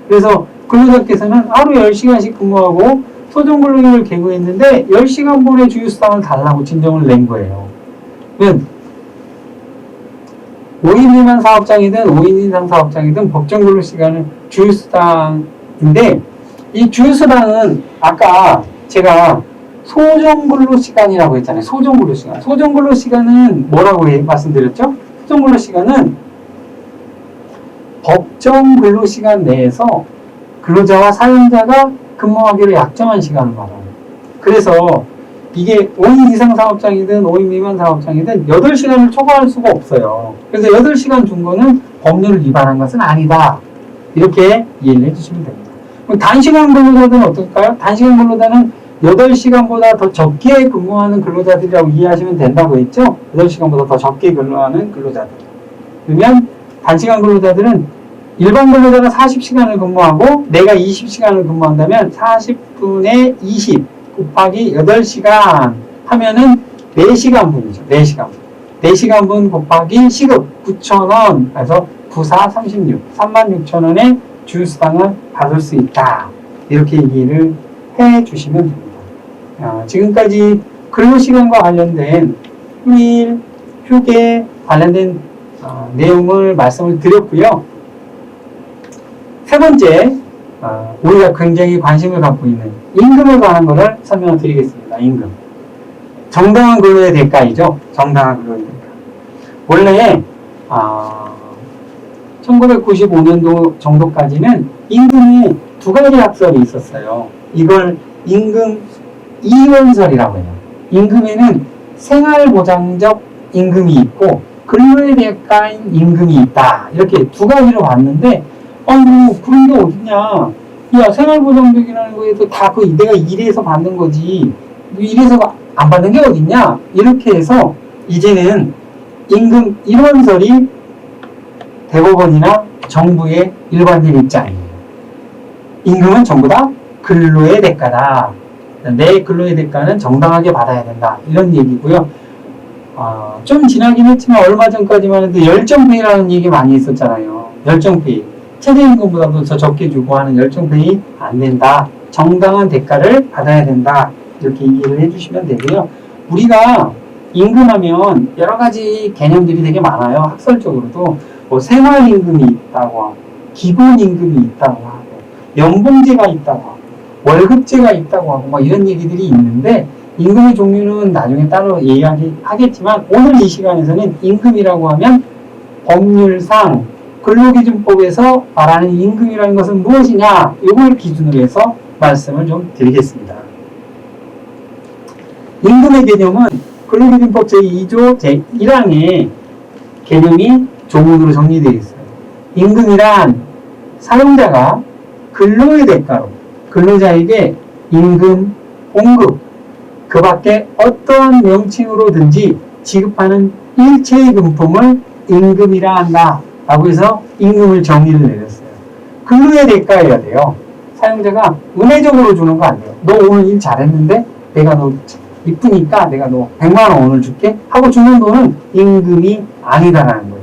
그래서 근로자께서는 하루 10시간씩 근무하고 소정근로일을 개근했는데 10시간분의 주휴수당을 달라고 진정을 낸 거예요. 그러면 5인 미만 사업장이든 5인 이상 사업장이든 법정 근로시간은 주휴수당인데 이 주휴수당은 아까 제가 소정근로시간이라고 했잖아요. 소정근로시간. 소정근로시간은 뭐라고 말씀드렸죠? 소정근로시간은 법정 근로시간 내에서 근로자와 사용자가 근무하기로 약정한 시간을 말합니다. 그래서 이게 5인 이상 사업장이든 5인 미만 사업장이든 8시간을 초과할 수가 없어요. 그래서 8시간 준 거는 법률을 위반한 것은 아니다. 이렇게 이해를 해주시면 됩니다. 그럼 단시간 근로자들은 어떨까요? 단시간 근로자는 8시간보다 더 적게 근무하는 근로자들이라고 이해하시면 된다고 했죠? 8시간보다 더 적게 근로하는 근로자들. 그러면 단시간 근로자들은 일반 근로자가 40시간을 근무하고 내가 20시간을 근무한다면 40분의 20 곱하기 8시간 하면은 4시간분이죠. 4시간분. 4시간분 곱하기 시급 9,000원. 그래서 9사 36. 36,000원의 주휴수당을 받을 수 있다. 이렇게 얘기를 해 주시면 됩니다. 지금까지 근로시간과 관련된 휴일, 휴게 관련된 내용을 말씀을 드렸고요. 세 번째, 우리가 굉장히 관심을 갖고 있는 임금에 관한 것을 설명을 드리겠습니다. 임금. 정당한 근로의 대가이죠. 정당한 근로의 대가. 원래 1995년도 정도까지는 임금이 두 가지 학설이 있었어요. 이걸 임금 이원설이라고 해요. 임금에는 생활보장적 임금이 있고 근로의 대가인 임금이 있다. 이렇게 두 가지로 봤는데 뭐 그런 게 어딨냐. 야, 생활보장적이라는 거에도 다 내가 일해서 받는 거지. 일해서 안 받는 게 어딨냐. 이렇게 해서 이제는 임금 일원설이 대법원이나 정부의 일반적 입장이에요. 임금은 전부 다 근로의 대가다. 내 근로의 대가는 정당하게 받아야 된다. 이런 얘기고요. 좀 지나긴 했지만 얼마 전까지만 해도 열정페이라는 얘기 많이 있었잖아요. 열정페이. 최저임금보다도 더 적게 주고 하는 열정페이 안 된다. 정당한 대가를 받아야 된다. 이렇게 이해를 해주시면 되고요. 우리가 임금하면 여러 가지 개념들이 되게 많아요. 학설적으로도 뭐 생활임금이 있다고 하고 기본임금이 있다고 하고 연봉제가 있다고 하고 월급제가 있다고 하고 막 이런 얘기들이 있는데 임금의 종류는 나중에 따로 이야기하겠지만 오늘 이 시간에서는 임금이라고 하면 법률상 근로기준법에서 말하는 임금이라는 것은 무엇이냐? 이걸 기준으로 해서 말씀을 좀 드리겠습니다. 임금의 개념은 근로기준법 제2조 제1항의 개념이 조문으로 정리되어 있어요. 임금이란 사용자가 근로의 대가로 근로자에게 임금, 봉급, 그 밖에 어떠한 명칭으로든지 지급하는 일체의 금품을 임금이라 한다 라고 해서 임금을 정의를 내렸어요. 근로의 대가여야 돼요. 사용자가 은혜적으로 주는 거 아니에요. 너 오늘 일 잘했는데 내가 너 이쁘니까 내가 너 100만 원 오늘 줄게 하고 주는 돈은 임금이 아니다라는 거예요.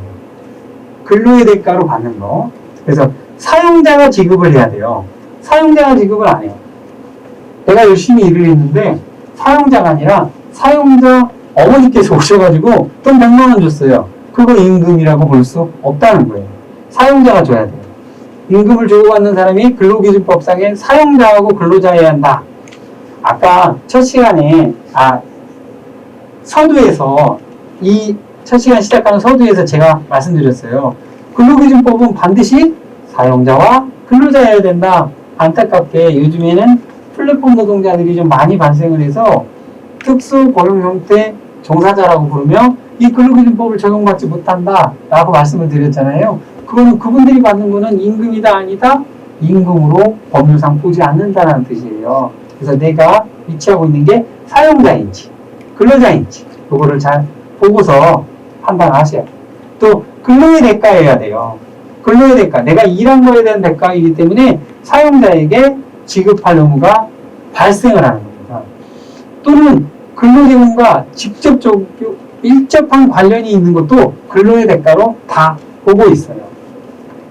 근로의 대가로 받는 거. 그래서 사용자가 지급을 해야 돼요. 사용자가 지급을 안 해요. 내가 열심히 일을 했는데 사용자가 아니라 사용자 어머니께서 오셔가지고 돈 100만 원 줬어요. 그거 임금이라고 볼 수 없다는 거예요. 사용자가 줘야 돼요. 임금을 주고받는 사람이 근로기준법상의 사용자하고 근로자여야 한다. 아까 첫 시간에 서두에서 이 첫 시간 시작하는 서두에서 제가 말씀드렸어요. 근로기준법은 반드시 사용자와 근로자여야 된다. 안타깝게 요즘에는 플랫폼 노동자들이 좀 많이 발생을 해서 특수 고용 형태 종사자라고 부르며 이 근로기준법을 적용받지 못한다 라고 말씀을 드렸잖아요. 그거는 그분들이 받는 거는 임금이다 아니다? 임금으로 법률상 보지 않는다는 뜻이에요. 그래서 내가 위치하고 있는 게 사용자인지 근로자인지 그거를 잘 보고서 판단하셔야 돼요. 또 근로의 대가여야 돼요. 근로의 대가, 내가 일한 거에 대한 대가이기 때문에 사용자에게 지급할 의무가 발생을 하는 겁니다. 또는 근로제공과 직접적으로 밀접한 관련이 있는 것도 근로의 대가로 다 보고 있어요.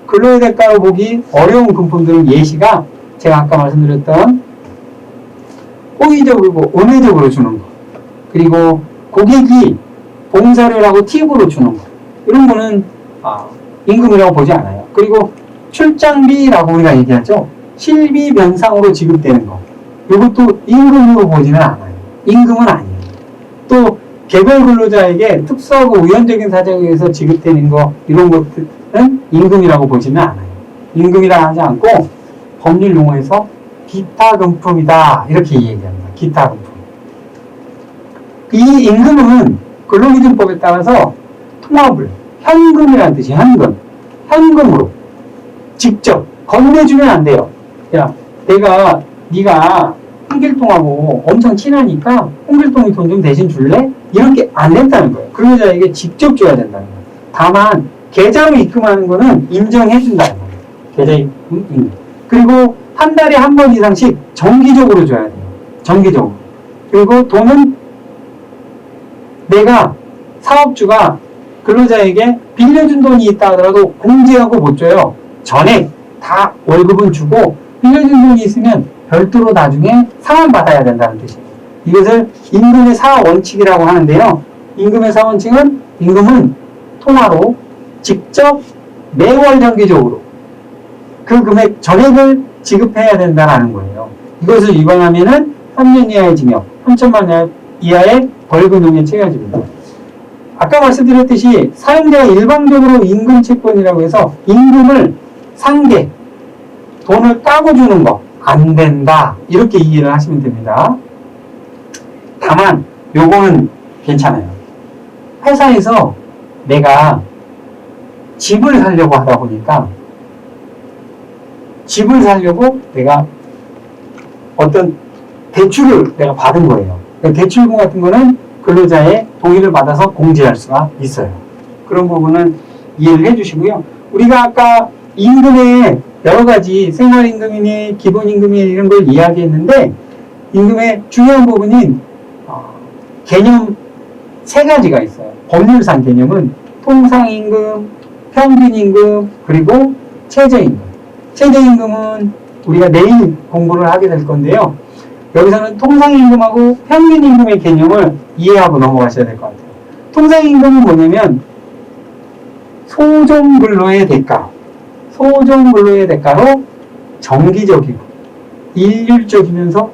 근로의 대가로 보기 어려운 금품들은 예시가 제가 아까 말씀드렸던 호의적이고 은혜적으로 주는 거, 그리고 고객이 봉사를 하고 팁으로 주는 거, 이런 거는 임금이라고 보지 않아요. 그리고 출장비라고 우리가 얘기하죠. 실비 변상으로 지급되는 거, 이것도 임금으로 보지는 않아요. 임금은 아니에요. 또 개별 근로자에게 특수하고 우연적인 사정에 의해서 지급되는 거, 이런 것들은 임금이라고 보지는 않아요. 임금이라 하지 않고 법률 용어에서 기타 금품이다 이렇게 얘기합니다. 기타 금품. 이 임금은 근로기준법에 따라서 통합을 현금이라는 뜻이 현금으로 직접 건네주면 안 돼요. 야, 네가 홍길동하고 엄청 친하니까 홍길동이 돈 좀 대신 줄래? 이렇게 안 된다는 거예요. 근로자에게 직접 줘야 된다는 거예요. 다만 계좌로 입금하는 거는 인정해 준다는 거예요. 계좌 입금. 그리고 한 달에 한 번 이상씩 정기적으로 줘야 돼요. 정기적으로. 그리고 돈은 내가 사업주가 근로자에게 빌려준 돈이 있다 하더라도 공제하고 못 줘요. 전액 다 월급은 주고 빌려준 돈이 있으면 별도로 나중에 상환받아야 된다는 뜻이에요. 이것을 임금의 사원칙이라고 하는데요. 임금의 사원칙은 임금은 통화로 직접 매월 정기적으로 그 금액 전액을 지급해야 된다는 거예요. 이것을 위반하면은 3년 이하의 징역, 3천만 원 이하의 벌금형에 처해집니다. 아까 말씀드렸듯이 사용자가 일방적으로 임금 채권이라고 해서 임금을 상대, 돈을 까고 주는 거 안 된다. 이렇게 이해를 하시면 됩니다. 다만 요거는 괜찮아요. 회사에서 내가 집을 사려고 하다 보니까 집을 사려고 내가 어떤 대출을 내가 받은 거예요. 대출금 같은 거는 근로자의 동의를 받아서 공제할 수가 있어요. 그런 부분은 이해를 해주시고요. 우리가 아까 임금의 여러 가지 생활임금이니 기본임금이니 이런 걸 이야기했는데 임금의 중요한 부분인 개념 3가지가 있어요. 법률상 개념은 통상임금, 평균임금, 그리고 최저임금. 최저임금은 우리가 내일 공부를 하게 될 건데요. 여기서는 통상임금하고 평균임금의 개념을 이해하고 넘어가셔야 될 것 같아요. 통상임금은 뭐냐면 소정근로의 대가, 소정근로의 대가로 정기적이고 일률적이면서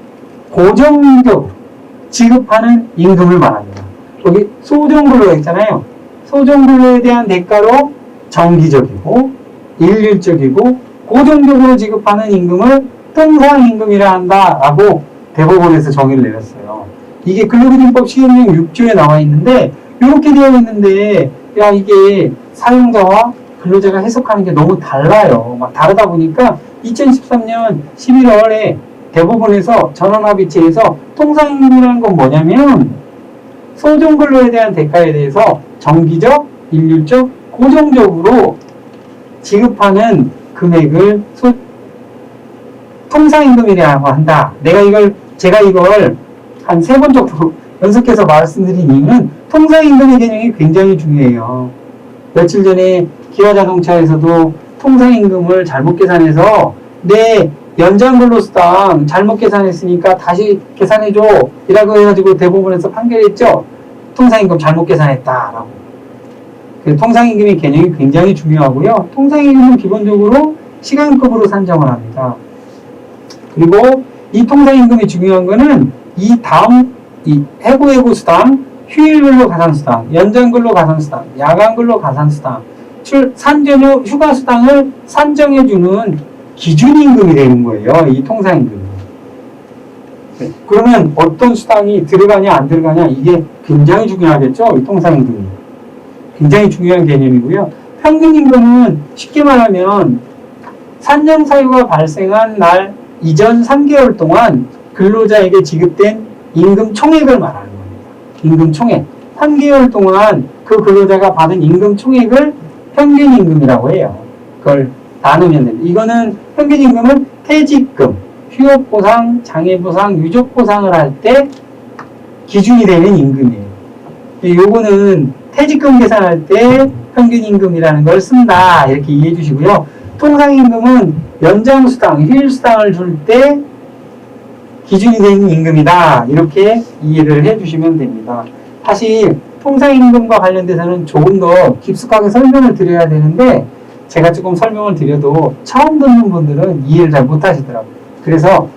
고정적으로 지급하는 임금을 말합니다. 여기 소정근로가 있잖아요. 소정근로에 대한 대가로 정기적이고 일률적이고 고정적으로 지급하는 임금을 통상임금이라 한다라고 대법원에서 정의를 내렸어요. 이게 근로기준법 시행령 6조에 나와 있는데 이렇게 되어 있는데 야 이게 사용자와 근로자가 해석하는 게 너무 달라요. 막 다르다 보니까 2013년 11월에 대법원에서 전원합의체에서 통상임금이라는 건 뭐냐면 소정근로에 대한 대가에 대해서 정기적, 일률적, 고정적으로 지급하는 금액을 통상임금이라고 한다. 제가 이걸 한 3번 정도 연속해서 말씀드린 이유는 통상임금의 개념이 굉장히 중요해요. 며칠 전에 기아자동차에서도 통상임금을 잘못 계산해서 내 연장근로수당 잘못 계산했으니까 다시 계산해줘 이라고 해가지고 대법원에서 판결했죠. 통상임금 잘못 계산했다라고. 통상임금의 개념이 굉장히 중요하고요. 통상임금은 기본적으로 시간급으로 산정을 합니다. 그리고 이 통상임금이 중요한 거는 이 해고수당, 휴일근로 가산수당, 연장근로 가산수당, 야간근로 가산수당, 산전후 휴가수당을 산정해주는 기준임금이 되는 거예요. 이 통상임금이. 네. 그러면 어떤 수당이 들어가냐 안 들어가냐 이게 굉장히 중요하겠죠. 이 통상임금이. 굉장히 중요한 개념이고요. 평균임금은 쉽게 말하면 산정사유가 발생한 날 이전 3개월 동안 근로자에게 지급된 임금 총액을 말하는 겁니다. 임금 총액. 3개월 동안 그 근로자가 받은 임금 총액을 평균임금이라고 해요. 그걸 나누면 됩니다. 이거는 평균임금은 퇴직금, 휴업보상, 장애보상, 유족보상을 할 때 기준이 되는 임금이에요. 요거는 퇴직금 계산할 때 평균임금이라는 걸 쓴다. 이렇게 이해해 주시고요. 통상임금은 연장수당, 휴일수당을 줄 때 기준이 되는 임금이다. 이렇게 이해를 해 주시면 됩니다. 사실 통상임금과 관련돼서는 조금 더 깊숙하게 설명을 드려야 되는데 제가 조금 설명을 드려도 처음 듣는 분들은 이해를 잘 못하시더라고요. 그래서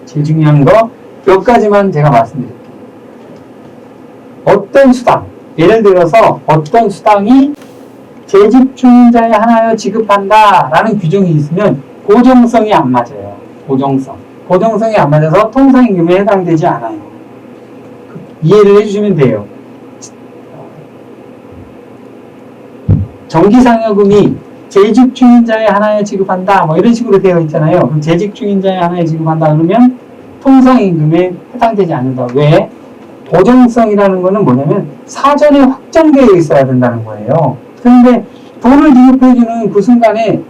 제일 중요한 거 몇 가지만 제가 말씀드릴게요. 어떤 수당, 예를 들어서 어떤 수당이 재직 중인자에 한하여 지급한다 라는 규정이 있으면 고정성이 안 맞아요. 고정성이 안 맞아서 통상임금에 해당되지 않아요. 이해를 해주시면 돼요. 정기상여금이 재직 중인자에 한하여 지급한다 뭐 이런 식으로 되어 있잖아요. 그럼 재직 중인자에 한하여 지급한다 그러면 통상임금에 해당되지 않는다. 왜? 고정성이라는 거는 뭐냐면 사전에 확정되어 있어야 된다는 거예요. 그런데 돈을 지급해주는 그 순간에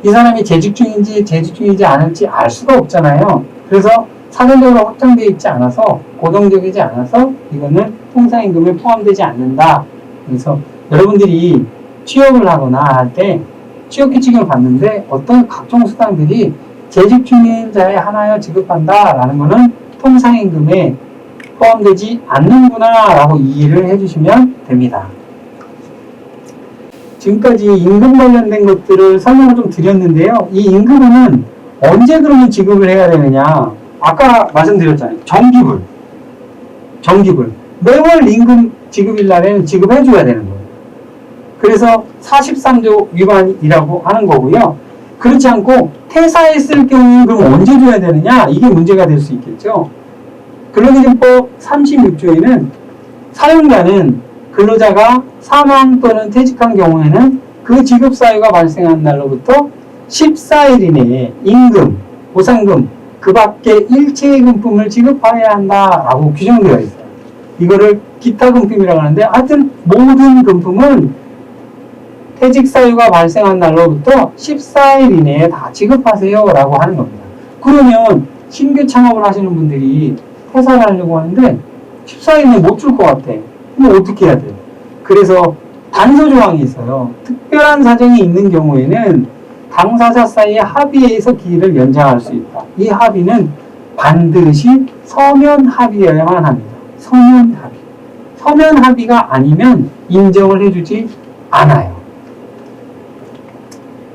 이 사람이 재직 중인지 않을지 알 수가 없잖아요. 그래서 사전적으로 확정되어 있지 않아서 고정적이지 않아서 이거는 통상임금에 포함되지 않는다. 그래서 여러분들이 취업을 하거나 할 때 취업규칙을 봤는데 어떤 각종 수당들이 재직 중인자에 한하여 지급한다라는 거는 통상임금에 포함되지 않는구나 라고 이해를 해주시면 됩니다. 지금까지 임금 관련된 것들을 설명을 좀 드렸는데요. 이 임금은 언제 그러면 지급을 해야 되느냐. 아까 말씀드렸잖아요. 정기불. 매월 임금 지급일 날에는 지급해줘야 되는 거예요. 그래서 43조 위반이라고 하는 거고요. 그렇지 않고 퇴사했을 경우는 그럼 언제 줘야 되느냐? 이게 문제가 될 수 있겠죠. 근로기준법 36조에는 사용자는 근로자가 사망 또는 퇴직한 경우에는 그 지급사유가 발생한 날로부터 14일 이내에 임금, 보상금, 그 밖에 일체의 금품을 지급하여야 한다라고 규정되어 있어요. 이거를 기타금품이라고 하는데 하여튼 모든 금품은 퇴직사유가 발생한 날로부터 14일 이내에 다 지급하세요 라고 하는 겁니다. 그러면 신규 창업을 하시는 분들이 퇴사를 하려고 하는데 14일 내에 못 줄 것 같아. 그럼 어떻게 해야 돼요? 그래서 단서 조항이 있어요. 특별한 사정이 있는 경우에는 당사자 사이의 합의에 의해서 기일을 연장할 수 있다. 이 합의는 반드시 서면 합의여야만 합니다. 서면 합의가 아니면 인정을 해주지 않아요.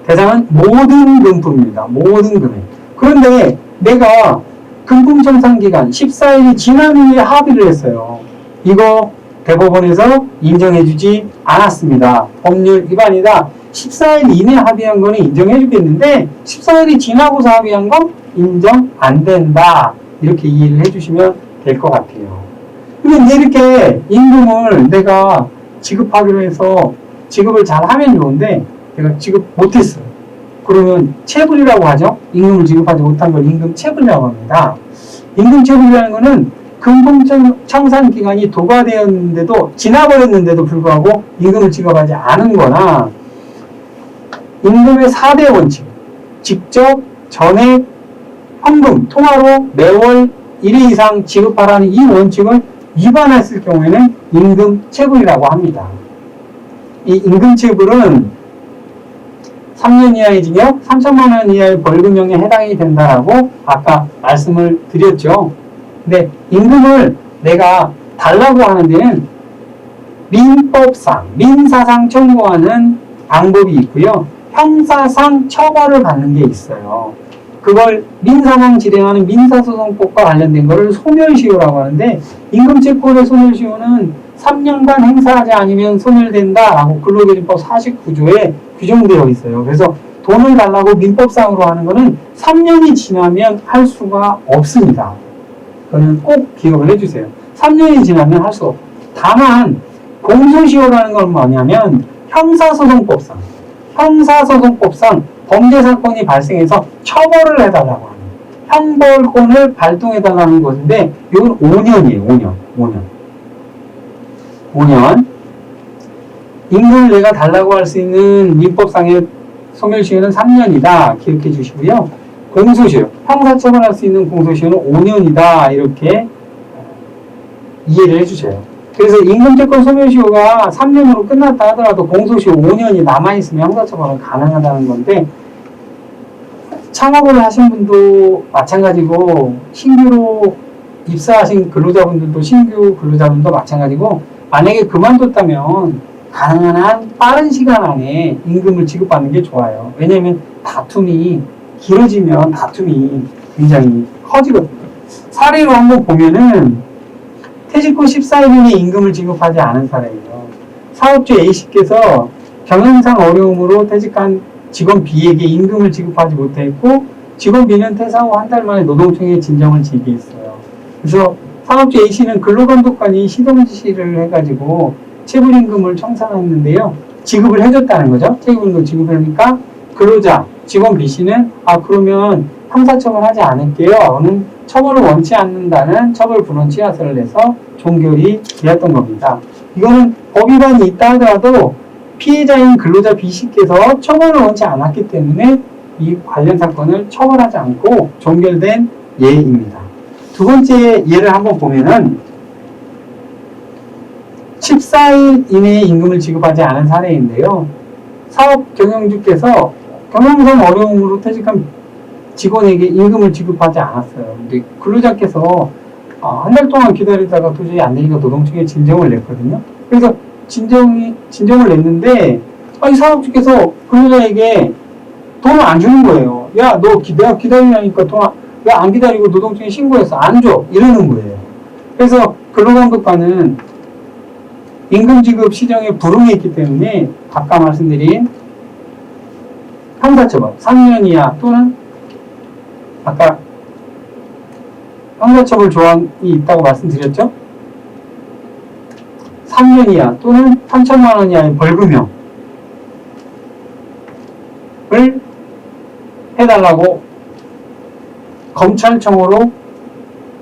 대상은 모든 금품입니다. 모든 금액. 그런데 내가 금품 청산 기간 14일이 지난 후에 합의를 했어요. 이거 대법원에서 인정해주지 않았습니다. 법률 위반이다. 14일 이내 합의한 거는 인정해 주겠는데 14일이 지나고서 합의한 건 인정 안 된다. 이렇게 이해를 해주시면 될 것 같아요. 근데 이렇게 임금을 내가 지급하기로 해서 지급을 잘 하면 좋은데 내가 지급 못했어요. 그러면 체불이라고 하죠. 임금을 지급하지 못한 걸 임금 체불이라고 합니다. 임금 체불이라는 거는 금품 청산 기간이 도과되었는데도 지나버렸는데도 불구하고 임금을 지급하지 않은 거나 임금의 4대 원칙, 직접, 전액, 현금, 통화로 매월 1회 이상 지급하라는 이 원칙을 위반했을 경우에는 임금 체불이라고 합니다. 이 임금 체불은 3년 이하의 징역, 3천만 원 이하의 벌금형에 해당이 된다라고 아까 말씀을 드렸죠. 근데 임금을 내가 달라고 하는 데는 민법상, 민사상 청구하는 방법이 있고요. 형사상 처벌을 받는 게 있어요. 그걸 민사상 진행하는 민사소송법과 관련된 거를 소멸시효라고 하는데 임금체불의 소멸시효는 3년간 행사하지 않으면 소멸된다라고 근로기준법 49조에 규정되어 있어요. 그래서 돈을 달라고 민법상으로 하는 거는 3년이 지나면 할 수가 없습니다. 그거는 꼭 기억을 해주세요. 3년이 지나면 할 수가 없어요. 다만 공소시효라는 건 뭐냐면 형사소송법상 범죄사건이 발생해서 처벌을 해달라고 하는 형벌권을 발동해달라는 것인데 이건 5년이에요. 5년. 임금을 내가 달라고 할 수 있는 민법상의 소멸시효는 3년이다. 기억해 주시고요. 공소시효, 형사처벌할 수 있는 공소시효는 5년이다. 이렇게 이해를 해주세요. 그래서 임금채권 소멸시효가 3년으로 끝났다 하더라도 공소시효 5년이 남아있으면 형사처벌은 가능하다는 건데 창업을 하신 분도 마찬가지고 신규로 입사하신 근로자분들도 신규 근로자분도 마찬가지고 만약에 그만뒀다면 가능한 한 빠른 시간 안에 임금을 지급받는 게 좋아요. 왜냐하면 다툼이 길어지면 다툼이 굉장히 커지거든요. 사례로 한번 보면은 퇴직 후 14일 이내 임금을 지급하지 않은 사례예요. 사업주 A씨께서 경영상 어려움으로 퇴직한 직원 B에게 임금을 지급하지 못했고 직원 B는 퇴사 후 한 달 만에 노동청에 진정을 제기했어요. 그래서 사업주 A씨는 근로감독관이 시동지시를 해가지고 체불임금을 청산했는데요. 지급을 해줬다는 거죠. 체불임금 지급을 하니까 근로자 직원 B씨는 그러면 형사처벌하지 않을게요. 는 처벌을 원치 않는다는 처벌 불원 취하서를 내서 종결이 되었던 겁니다. 이거는 법 위반이 있다 하더라도 피해자인 근로자 B씨께서 처벌을 원치 않았기 때문에 이 관련 사건을 처벌하지 않고 종결된 예입니다. 두 번째 예를 한번 보면은 14일 이내에 임금을 지급하지 않은 사례인데요. 사업 경영주께서 경영상 어려움으로 퇴직한 직원에게 임금을 지급하지 않았어요. 근데 근로자께서 한 달 동안 기다리다가 도저히 안 되니까 노동청에 진정을 냈거든요. 그래서 진정을 냈는데 이 사업주께서 근로자에게 돈을 안 주는 거예요. 야, 내가 기다리려니까 돈 왜 안 기다리고 노동청에 신고해서 안 줘? 이러는 거예요. 그래서 근로감독관은 임금 지급 시정에 불응했기 때문에 아까 말씀드린 형사처벌 3년 이하 또는 아까 형사처벌 조항이 있다고 말씀드렸죠? 3년 이하 또는 3천만 원 이하의 벌금형을 해달라고 검찰청으로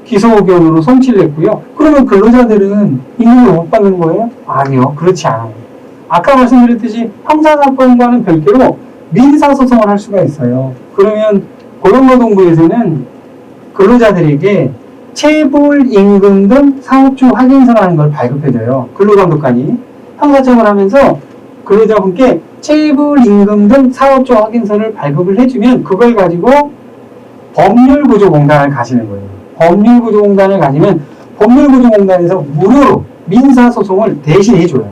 기소 의견으로 송치를 했고요. 그러면 근로자들은 임금을 못 받는 거예요? 아니요. 그렇지 않아요. 아까 말씀드렸듯이 형사사건과는 별개로 민사소송을 할 수가 있어요. 그러면 고용노동부에서는 근로자들에게 체불임금 등 사업주 확인서라는 걸 발급해줘요. 근로감독관이 형사처벌하면서 근로자분께 체불임금 등 사업주 확인서를 발급을 해주면 그걸 가지고 법률구조공단을 가시는 거예요. 법률구조공단을 가시면 법률구조공단에서 무료로 민사소송을 대신해줘요.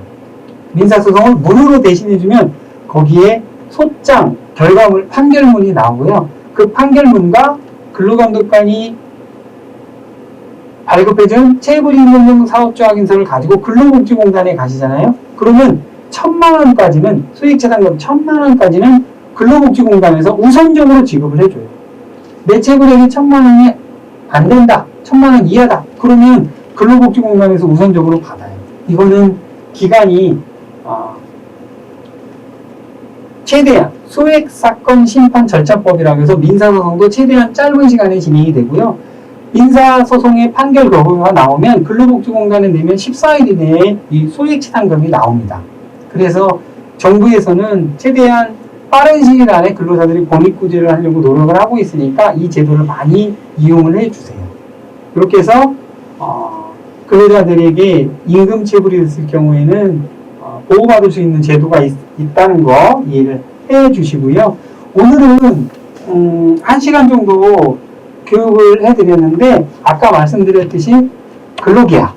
민사소송을 무료로 대신해주면 거기에 소장, 결과물, 판결문이 나오고요. 그 판결문과 근로감독관이 발급해준 체불임금 등 사업주 확인서를 가지고 근로복지공단에 가시잖아요. 그러면 1,000만 원까지는 소액차상금 1,000만 원까지는 근로복지공단에서 우선적으로 지급을 해줘요. 내 체불액이 1,000만 원이 안 된다, 1,000만 원 이하다. 그러면 근로복지공단에서 우선적으로 받아요. 이거는 기간이 최대한 소액사건 심판 절차법이라고 해서 민사소송도 최대한 짧은 시간에 진행이 되고요. 민사소송의 판결 거부가 나오면 근로복지공단에 내면 14일 이내에 이 소액치상금이 나옵니다. 그래서 정부에서는 최대한 빠른 시일 안에 근로자들이 권익구제를 하려고 노력을 하고 있으니까 이 제도를 많이 이용을 해주세요. 이렇게 해서 근로자들에게 임금 체불이 있을 경우에는 보호받을 수 있는 제도가 있다는 거 이해를 해 주시고요. 오늘은 1시간 정도 교육을 해드렸는데 아까 말씀드렸듯이 근로계약,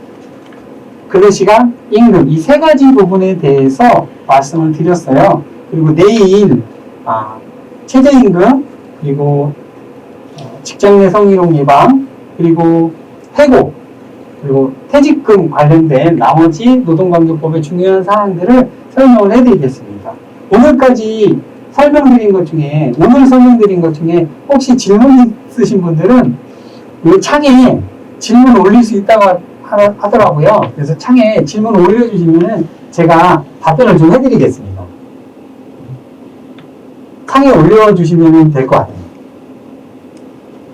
근로시간, 임금 이 세 가지 부분에 대해서 말씀을 드렸어요. 그리고 내일 최저임금, 그리고 직장 내 성희롱 예방, 그리고 해고, 그리고 퇴직금 관련된 나머지 노동강조법의 중요한 사항들을 설명을 해드리겠습니다. 오늘까지 설명드린 것 중에, 오늘 설명드린 것 중에 혹시 질문 있으신 분들은 이 창에 질문 올릴 수 있다고 하더라고요. 그래서 창에 질문 올려주시면 제가 답변을 좀 해드리겠습니다. 창에 올려주시면 될 것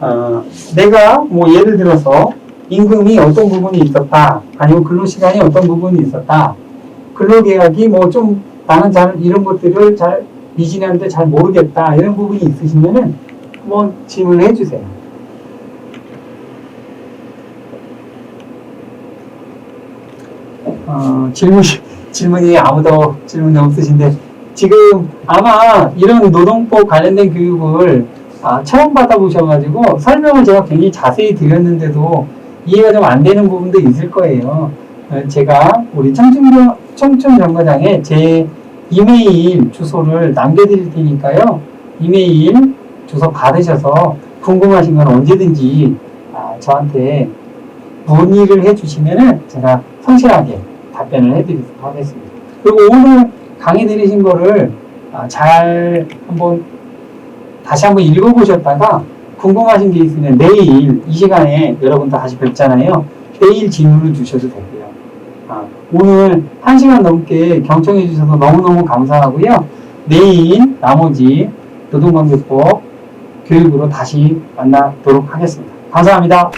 같아요. 내가 뭐 예를 들어서 임금이 어떤 부분이 있었다, 아니면 근로시간이 어떤 부분이 있었다, 근로계약이 뭐 좀 나는 잘 이런 것들을 잘 미진한데 잘 모르겠다, 이런 부분이 있으시면은 한번 질문을 해주세요. 질문이 아무도 질문이 없으신데 지금 아마 이런 노동법 관련된 교육을 처음 받아보셔가지고 설명을 제가 굉장히 자세히 드렸는데도 이해가 좀 안 되는 부분도 있을 거예요. 제가 우리 청춘정거장에 제 이메일 주소를 남겨드릴 테니까요. 이메일 주소 받으셔서 궁금하신 건 언제든지 저한테 문의를 해주시면은 제가 성실하게 답변을 해드리도록 하겠습니다. 그리고 오늘 강의 들으신 거를 잘 다시 한번 읽어보셨다가 궁금하신 게 있으면 내일 이 시간에 여러분도 다시 뵙잖아요. 내일 질문을 주셔도 되고요. 오늘 1시간 넘게 경청해 주셔서 너무너무 감사하고요. 내일 나머지 노동관계법 교육으로 다시 만나도록 하겠습니다. 감사합니다.